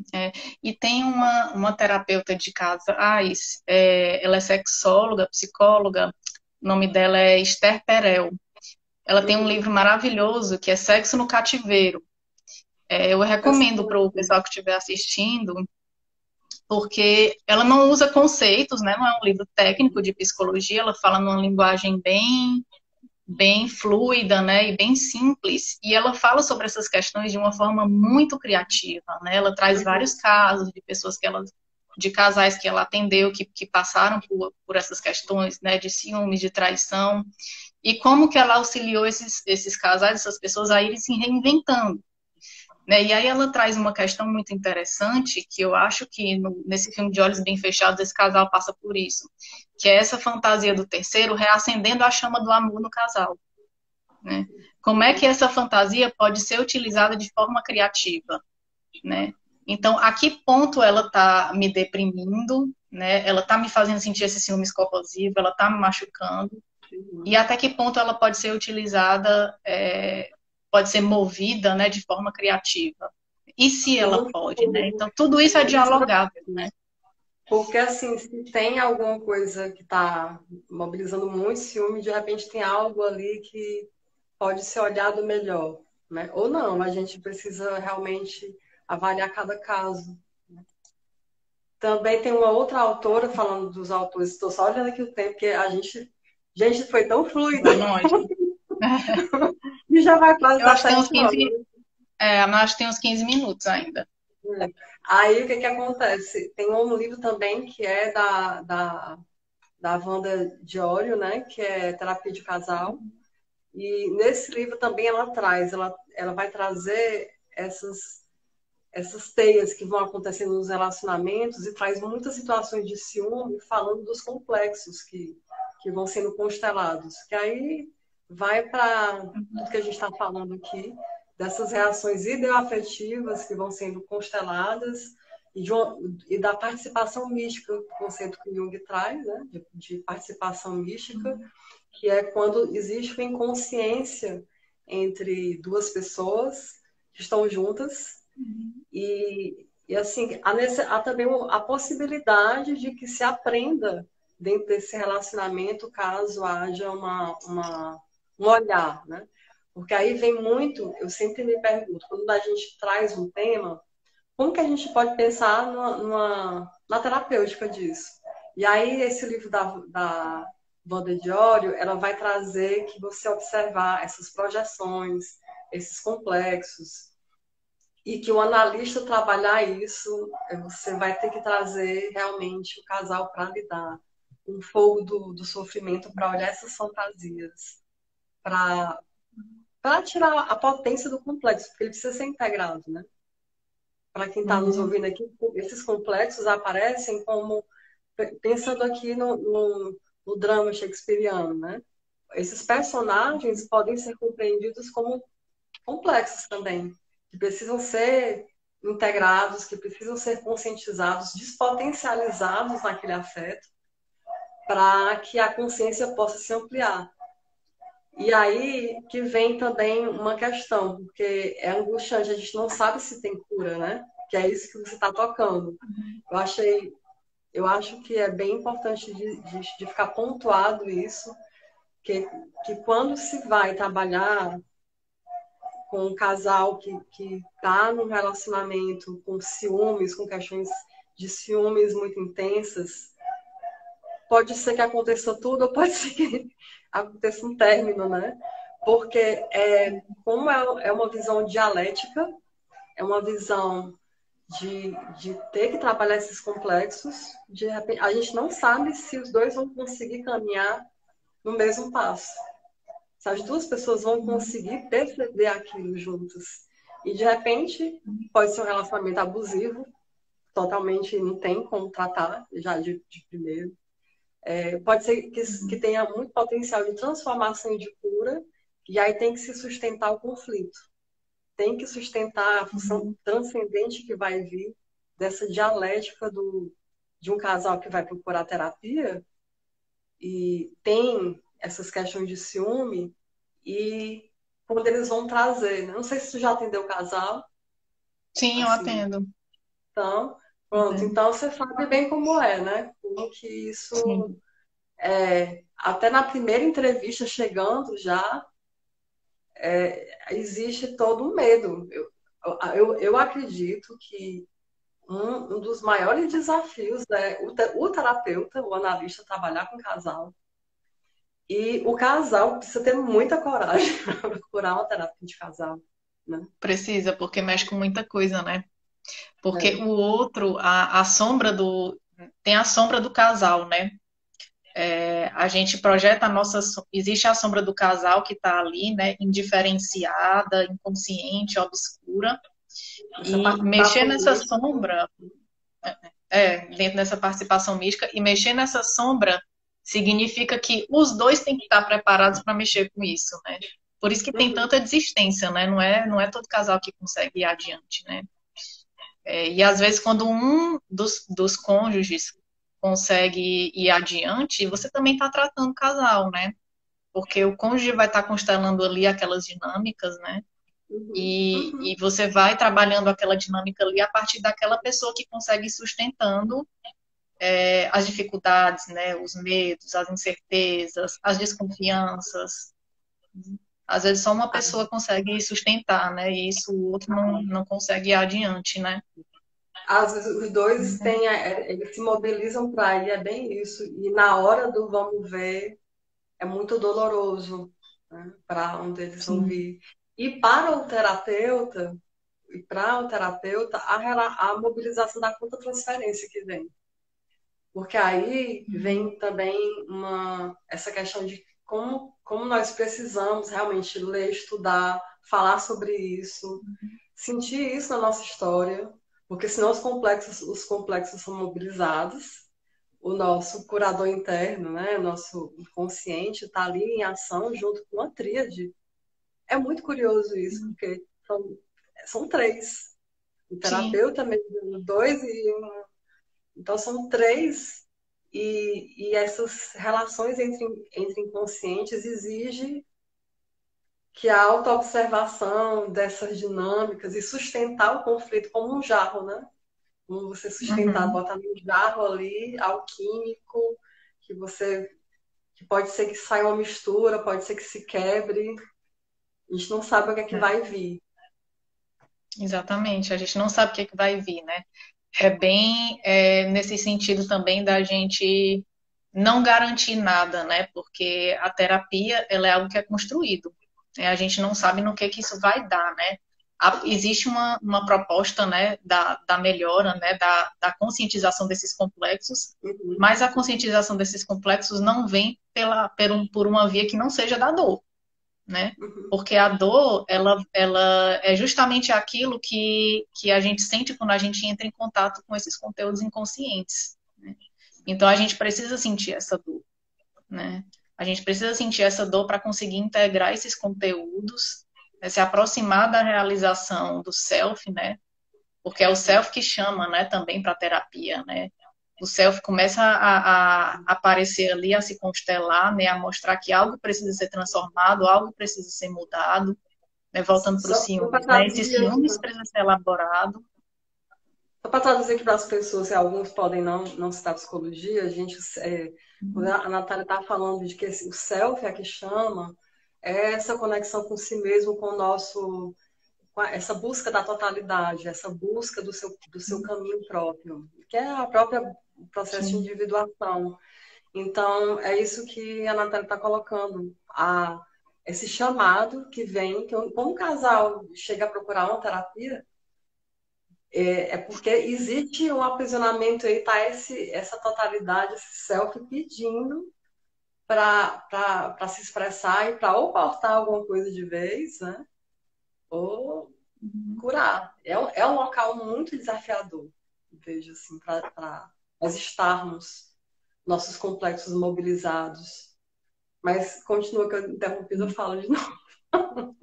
E tem uma terapeuta de casais, ela é sexóloga, psicóloga, o nome dela é Esther Perel. Ela tem um livro maravilhoso que é Sexo no Cativeiro. Eu recomendo para o pessoal que estiver assistindo, porque ela não usa conceitos, né? Não é um livro técnico de psicologia, ela fala numa linguagem bem fluida, né, e bem simples, e ela fala sobre essas questões de uma forma muito criativa, né? Ela traz vários casos de pessoas de casais que ela atendeu, que passaram por essas questões, né, de ciúmes, de traição, e como que ela auxiliou esses casais, essas pessoas a irem se reinventando. Né? E aí ela traz uma questão muito interessante, que eu acho que nesse filme de Olhos Bem Fechados, esse casal passa por isso, que é essa fantasia do terceiro reacendendo a chama do amor no casal. Né? Como é que essa fantasia pode ser utilizada de forma criativa? Né? Então, a que ponto ela está me deprimindo, né? Ela está me fazendo sentir esse ciúme corrosivo, ela está me machucando, e até que ponto ela pode ser utilizada, pode ser movida, né, de forma criativa. E se ela pode, né? Então, tudo isso é dialogável, né? Porque, assim, se tem alguma coisa que está mobilizando muito ciúme, de repente tem algo ali que pode ser olhado melhor, né? Ou não, a gente precisa realmente avaliar cada caso. Também tem uma outra autora, falando dos autores, estou só olhando aqui o tempo, porque gente, foi tão fluido, Lógico. e já vai quase Eu dar acho que tem uns 7 horas. 15, acho que tem uns 15 minutos ainda. Aí, o que acontece? Tem um livro também que é da Wanda Diório, né? Que é Terapia de Casal. E nesse livro também ela vai trazer essas teias que vão acontecendo nos relacionamentos e traz muitas situações de ciúme falando dos complexos que vão sendo constelados. Que aí vai para tudo que a gente está falando aqui, dessas reações ideoafetivas que vão sendo consteladas e da participação mística, o conceito que Jung traz, né, de participação mística, que é quando existe uma inconsciência entre duas pessoas que estão juntas e assim, há também a possibilidade de que se aprenda dentro desse relacionamento caso haja um olhar, né? Porque aí vem muito, eu sempre me pergunto, quando a gente traz um tema, como que a gente pode pensar na terapêutica disso? E aí esse livro Wanda Diório, ela vai trazer que você observar essas projeções, esses complexos, e que o analista trabalhar isso, você vai ter que trazer realmente o casal para lidar com o fogo do sofrimento, para olhar essas fantasias, para tirar a potência do complexo, porque ele precisa ser integrado, né? Para quem está nos Uhum. ouvindo aqui, esses complexos aparecem como, pensando aqui no drama shakespeariano, né? Esses personagens podem ser compreendidos como complexos também, que precisam ser integrados, que precisam ser conscientizados, despotencializados naquele afeto, para que a consciência possa se ampliar. E aí que vem também uma questão, porque é angustiante, a gente não sabe se tem cura, né? Que é isso que você está tocando. Eu acho que é bem importante de ficar pontuado isso, que quando se vai trabalhar com um casal que está num relacionamento com ciúmes, com questões de ciúmes muito intensas, pode ser que aconteça tudo, ou pode ser que aconteça um término, né? Porque como é uma visão dialética, é uma visão de ter que trabalhar esses complexos, de repente, a gente não sabe se os dois vão conseguir caminhar no mesmo passo. Se as duas pessoas vão conseguir perceber aquilo juntas. E, de repente, pode ser um relacionamento abusivo, totalmente não tem como tratar, já de primeiro. Pode ser que tenha muito potencial de transformação e de cura, e aí tem que se sustentar o conflito. Tem que sustentar a função transcendente que vai vir dessa dialética de um casal que vai procurar terapia e tem essas questões de ciúme e quando eles vão trazer, né? Não sei se tu já atendeu o casal, Sim, eu assim, atendo. então, pronto, Atendo. então você sabe bem como é, né? Como que Sim. isso, até na primeira entrevista chegando já, existe todo um medo. Eu acredito que um dos maiores desafios é o terapeuta, o analista, trabalhar com casal. E o casal precisa ter muita coragem para procurar uma terapia de casal, né? Precisa, porque mexe com muita coisa, né? Porque É. o outro, a sombra do. Tem a sombra do casal, né? A gente projeta a nossa. Existe a sombra do casal que está ali, né? Indiferenciada, inconsciente, obscura. Essa E mexer participação nessa mística. sombra, dentro dessa participação mística, e mexer nessa sombra significa que os dois têm que estar preparados para mexer com isso, né? Por isso que tem Uhum. tanta desistência, né? Não é todo casal que consegue ir adiante, né? E às vezes, quando um dos cônjuges consegue ir adiante, você também está tratando o casal, né? Porque o cônjuge vai estar constelando ali aquelas dinâmicas, né? Uhum. E Uhum. você vai trabalhando aquela dinâmica ali a partir daquela pessoa que consegue ir sustentando as dificuldades, né? Os medos, as incertezas, as desconfianças. Às vezes só uma pessoa consegue sustentar, né? E isso o outro não consegue ir adiante, né? Às vezes os dois têm, eles se mobilizam para ir, é bem isso. E na hora do vamos ver, é muito doloroso, né, para onde eles vão Sim. vir. E para o terapeuta, a mobilização da conta transferência que vem. Porque aí vem também essa questão de como nós precisamos realmente ler, estudar, falar sobre isso, sentir isso na nossa história, porque senão os complexos são mobilizados, o nosso curador interno, né, o nosso inconsciente está ali em ação junto com a tríade. É muito curioso isso, porque são três. O Sim. terapeuta mesmo, dois e então, são três, e essas relações entre inconscientes exigem que a autoobservação dessas dinâmicas e sustentar o conflito como um jarro, né? Como você sustentar, Uhum. botar um jarro ali, alquímico, que pode ser que saia uma mistura, pode ser que se quebre. A gente não sabe o que é que É, vai vir. exatamente. A gente não sabe o que é que vai vir, né? Nesse sentido também da gente não garantir nada, né? Porque a terapia, ela é algo que é construído. A gente não sabe no que isso vai dar, né? Existe uma proposta, né, da melhora, né, da conscientização desses complexos, Uhum, mas a conscientização desses complexos não vem por uma via que não seja da dor, né? uhum. Porque a dor, ela é justamente aquilo que a gente sente quando a gente entra em contato com esses conteúdos inconscientes, né? Então a gente precisa sentir essa dor, né? A gente precisa sentir essa dor para conseguir integrar esses conteúdos, né? Se aproximar da realização do self, né? Porque é o self que chama, né? Também para terapia, né? O self começa a aparecer ali, a se constelar, né? A mostrar que algo precisa ser transformado, algo precisa ser mudado, né? Voltando para os Só para ciúmes, né? Esses traduzir aqui, ciúmes precisam ser elaborados. só para traduzir aqui para as pessoas, que alguns podem não citar psicologia, a gente, quando a Natália está falando de que o self é que chama, é essa conexão com si mesmo, com o nosso, essa busca da totalidade, essa busca do seu caminho próprio, que é a própria processo de Sim. individuação. Então, é isso que a Natália está colocando, esse chamado que vem, que como um casal chega a procurar uma terapia, é porque existe um aprisionamento aí, tá essa totalidade, esse self pedindo para se expressar e para ou cortar alguma coisa de vez, né? Ou curar. É um local muito desafiador, vejo assim, para nós estarmos, nossos complexos mobilizados. Mas continua que eu interrompi, eu falo de novo.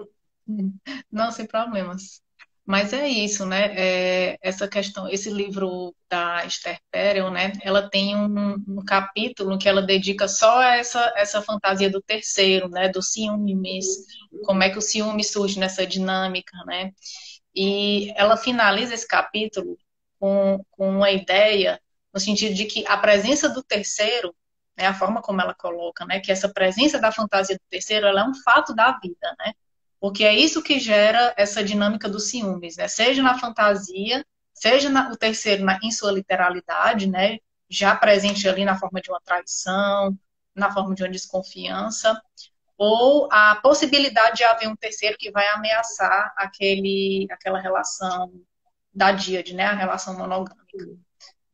Não, sem problemas. Mas é isso, né? Essa questão, esse livro da Esther Perel, né? Ela tem um capítulo que ela dedica só a essa fantasia do terceiro, né? Do ciúmes, como é que o ciúme surge nessa dinâmica, né? E ela finaliza esse capítulo com uma ideia no sentido de que a presença do terceiro, né? A forma como ela coloca, né? Que essa presença da fantasia do terceiro, ela é um fato da vida, né? Porque é isso que gera essa dinâmica dos ciúmes, né? Seja na fantasia, seja o terceiro em sua literalidade, né? Já presente ali na forma de uma traição, na forma de uma desconfiança, ou a possibilidade de haver um terceiro que vai ameaçar aquela relação da díade, né? A relação monogâmica.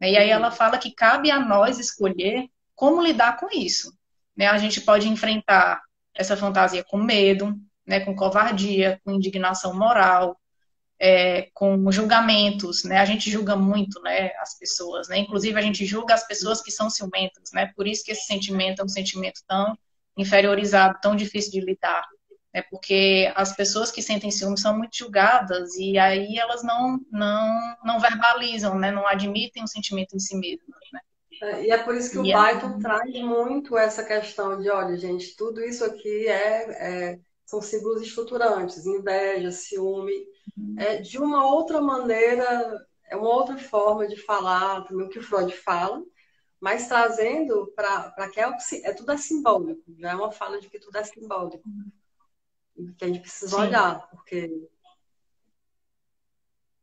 E aí ela Uhum. fala que cabe a nós escolher como lidar com isso, né? A gente pode enfrentar essa fantasia com medo, né? Com covardia, com indignação moral, com julgamentos, né? A gente julga muito, né? As pessoas, né? Inclusive a gente julga as pessoas que são ciumentas, né? Por isso que esse sentimento é um sentimento tão inferiorizado, tão difícil de lidar, né? Porque as pessoas que sentem ciúme são muito julgadas e aí elas não verbalizam, né? Não admitem o sentimento em si mesmas, né? E é por isso que o E Byton traz muito essa questão de, olha, gente, tudo isso aqui são símbolos estruturantes, inveja, ciúme. De uma outra maneira, é uma outra forma de falar também o que o Freud fala, mas trazendo para que tudo é simbólico, já é uma fala de que tudo é simbólico, e que a gente precisa sim, olhar, porque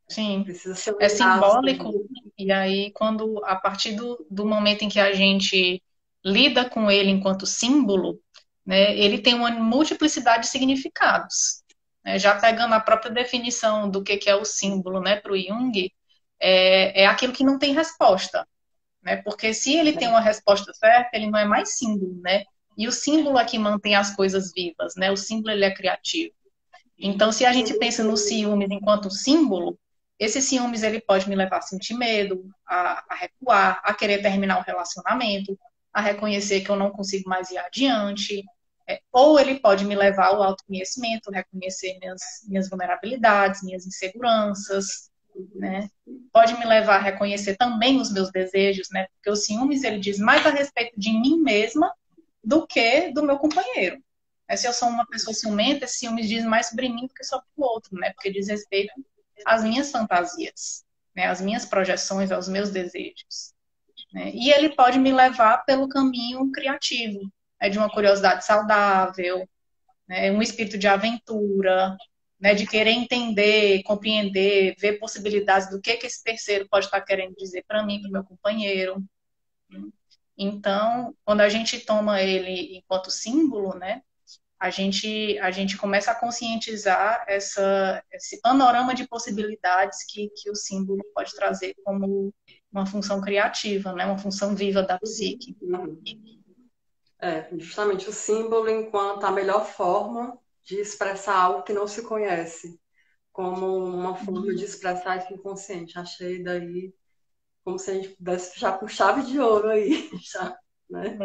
sim, precisa ser é olhado. simbólico, e aí quando, a partir do momento em que a gente lida com ele enquanto símbolo, né, ele tem uma multiplicidade de significados, né? Já pegando a própria definição do que é o símbolo, né, para o Jung, é aquilo que não tem resposta, né, porque se ele tem uma resposta certa, ele não é mais símbolo, né, e o símbolo é que mantém as coisas vivas, né, o símbolo ele é criativo. Então, se a gente pensa no ciúmes enquanto símbolo, esse ciúmes ele pode me levar a sentir medo, a recuar, a querer terminar o relacionamento, a reconhecer que eu não consigo mais ir adiante, ou ele pode me levar ao autoconhecimento, reconhecer minhas vulnerabilidades, minhas inseguranças, né? Pode me levar a reconhecer também os meus desejos, né? Porque o ciúmes ele diz mais a respeito de mim mesma do que do meu companheiro. Se eu sou uma pessoa ciumenta, esse ciúmes diz mais sobre mim do que sobre o outro, né? Porque diz respeito às minhas fantasias, né? Às minhas projeções, aos meus desejos, né? E ele pode me levar pelo caminho criativo, né? De uma curiosidade saudável, né? Um espírito de aventura, né? De querer entender, compreender, ver possibilidades do que esse terceiro pode estar querendo dizer para mim, para o meu companheiro. Então, quando a gente toma ele enquanto símbolo, né, a gente começa a conscientizar esse panorama de possibilidades que o símbolo pode trazer como uma função criativa, né, uma função viva da psique. Uhum. Justamente o símbolo enquanto a melhor forma de expressar algo que não se conhece, como uma forma de expressar esse inconsciente. Achei daí como se a gente pudesse fechar com chave de ouro aí, já, né?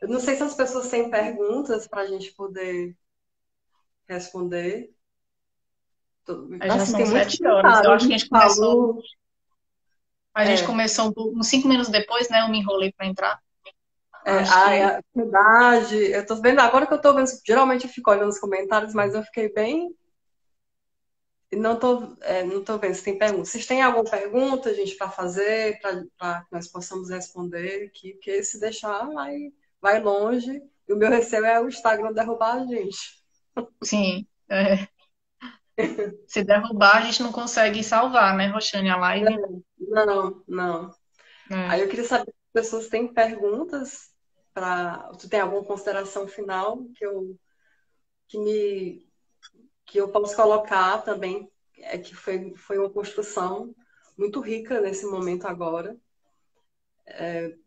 Eu não sei se as pessoas têm perguntas para a gente poder responder. Já Assim, são tem muitos 7 horas. Eu comentários. A acho que gente falou. a gente É, começou uns 5 minutos depois, né? Eu me enrolei para entrar. Acho que a verdade, eu tô vendo, agora que eu tô vendo, geralmente eu fico olhando os comentários, mas eu fiquei bem. Não tô vendo se tem perguntas. Vocês têm alguma pergunta, gente, para fazer, para que nós possamos responder? Que se deixar, vai longe. E o meu receio é o Instagram derrubar a gente. sim. Se derrubar, a gente não consegue salvar, né, Roxane, a live. Não, não. É. Aí eu queria saber se as pessoas têm perguntas para. Tu tem alguma consideração final que me que eu posso colocar também, que foi uma construção muito rica nesse momento agora,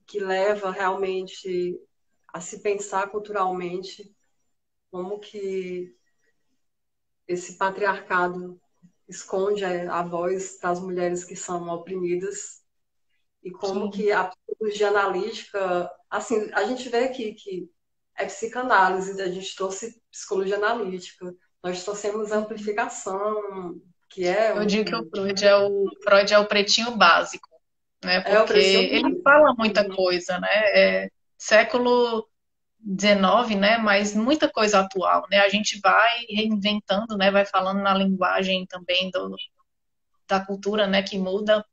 que leva realmente a se pensar culturalmente como que esse patriarcado esconde a voz das mulheres que são oprimidas e como Sim. que a psicologia analítica, assim, a gente vê aqui que é psicanálise, a gente trouxe psicologia analítica, nós trouxemos amplificação, que é Eu digo que o Freud é o pretinho básico, né? é o Porque preciso. ele fala muita coisa, né? Século XIX, né? Mas muita coisa atual, né? A gente vai reinventando, né? Vai falando na linguagem também da cultura, né? Que muda,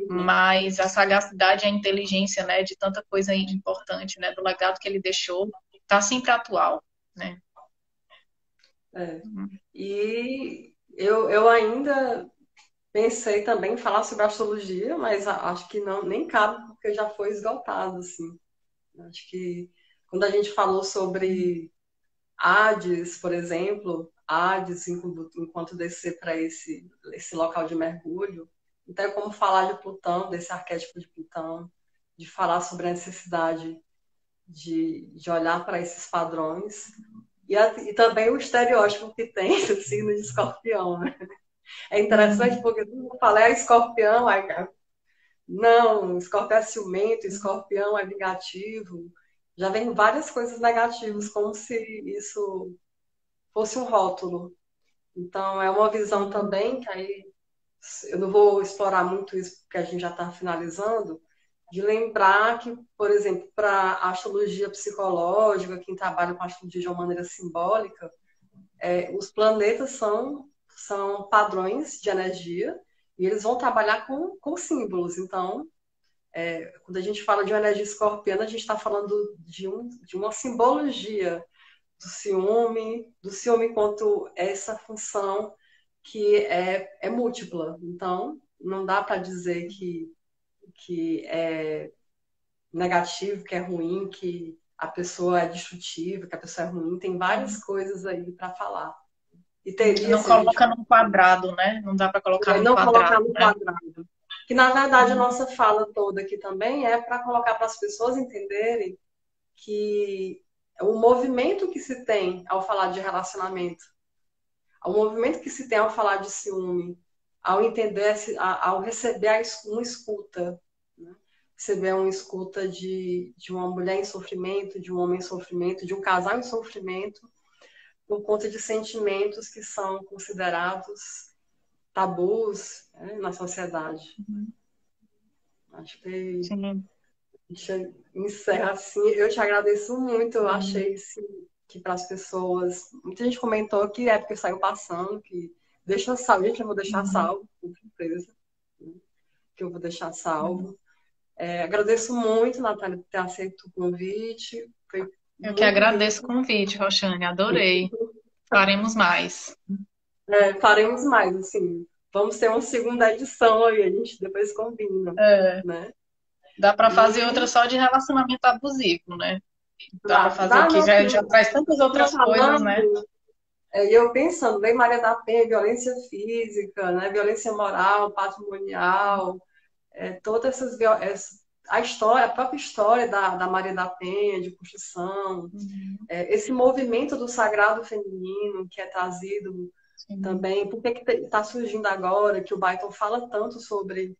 mas a sagacidade e a inteligência, né? De tanta coisa importante, né? Do legado que ele deixou, tá sempre atual, né? É. E eu ainda pensei também em falar sobre astrologia, mas acho que não, nem cabe, porque já foi esgotado, assim. Acho que quando a gente falou sobre Hades, por exemplo, Hades enquanto descer para esse local de mergulho, então é como falar de Plutão, desse arquétipo de Plutão, de falar sobre a necessidade de olhar para esses padrões e também o estereótipo que tem do signo de escorpião, né? É interessante porque todo mundo fala, é escorpião, aí, não, escorpião é ciumento, escorpião é vingativo. Já vem várias coisas negativas, como se isso fosse um rótulo. Então, é uma visão também, que aí eu não vou explorar muito isso, porque a gente já está finalizando, de lembrar que, por exemplo, para a astrologia psicológica, quem trabalha com a astrologia de uma maneira simbólica, os planetas são padrões de energia e eles vão trabalhar com símbolos. Então, quando a gente fala de uma energia escorpiana, a gente está falando de uma simbologia do ciúme enquanto essa função que é múltipla. Então, não dá para dizer que é negativo, que é ruim, que a pessoa é destrutiva, que a pessoa é ruim. Tem várias coisas aí para falar. E teria, Não se a gente coloca num quadrado, né? Não dá para colocar num não colocar quadrado, no né? quadrado. Que, na verdade, a nossa fala toda aqui também é para colocar para as pessoas entenderem que o movimento que se tem ao falar de relacionamento, o movimento que se tem ao falar de ciúme, ao entender, ao receber uma escuta, né? Receber uma escuta de uma mulher em sofrimento, de um homem em sofrimento, de um casal em sofrimento, por conta de sentimentos que são considerados tabus, né, na sociedade. Acho que Sim. a gente encerra assim. Eu te agradeço muito. Eu achei assim, que para as pessoas. Muita gente comentou que é porque saiu passando, que deixa salvo. Gente, eu vou deixar salvo, com certeza. Né, que eu vou deixar salvo. Agradeço muito, Natália, por ter aceito o convite. Foi Eu que muito agradeço o rico. convite, Roxane, adorei. Faremos mais. Faremos mais, assim. Vamos ter uma segunda edição aí, a gente depois combina, É, né? Dá para fazer outra E só de relacionamento abusivo, né? Dá para fazer dá que não, já traz tantas ia outras coisas, né? falando, e eu pensando, bem Maria da Penha, violência física, né, violência moral, patrimonial, todas a história, a própria história da Maria da Penha, de construção, Uhum. esse movimento do sagrado feminino que é trazido Sim. também, por que está surgindo agora, que o Byton fala tanto sobre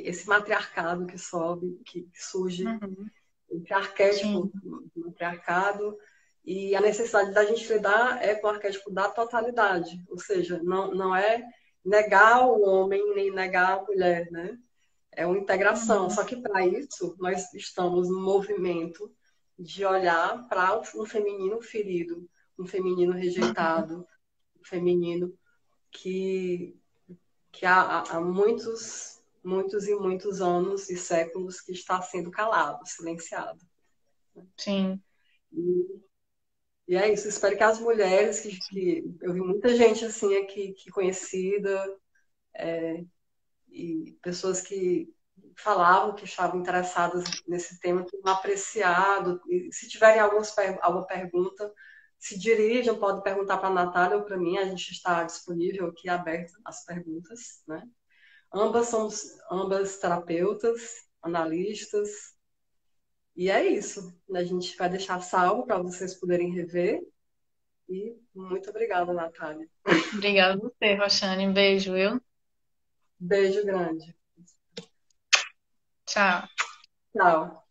esse matriarcado que sobe, que surge, Uhum. esse Sim. arquétipo do matriarcado, e a necessidade da gente lidar com o arquétipo da totalidade, ou seja, não é negar o homem nem negar a mulher, né? É uma integração. Uhum. Só que para isso nós estamos no movimento de olhar para um feminino ferido, um feminino rejeitado, um feminino que, que há muitos e muitos anos e séculos que está sendo calado, silenciado. Sim. E, e é isso. Espero que as mulheres, que eu vi muita gente assim aqui que conhecida, e pessoas que falavam que estavam interessadas nesse tema, tenham apreciado. E se tiverem alguma pergunta, se dirijam, podem perguntar para a Natália ou para mim, a gente está disponível aqui, aberto às perguntas. Né? Ambas terapeutas, analistas, e é isso. A gente vai deixar salvo para vocês poderem rever. E muito obrigada, Natália. Obrigada a você, Roxane. Um beijo, viu? Beijo grande. Tchau. Tchau.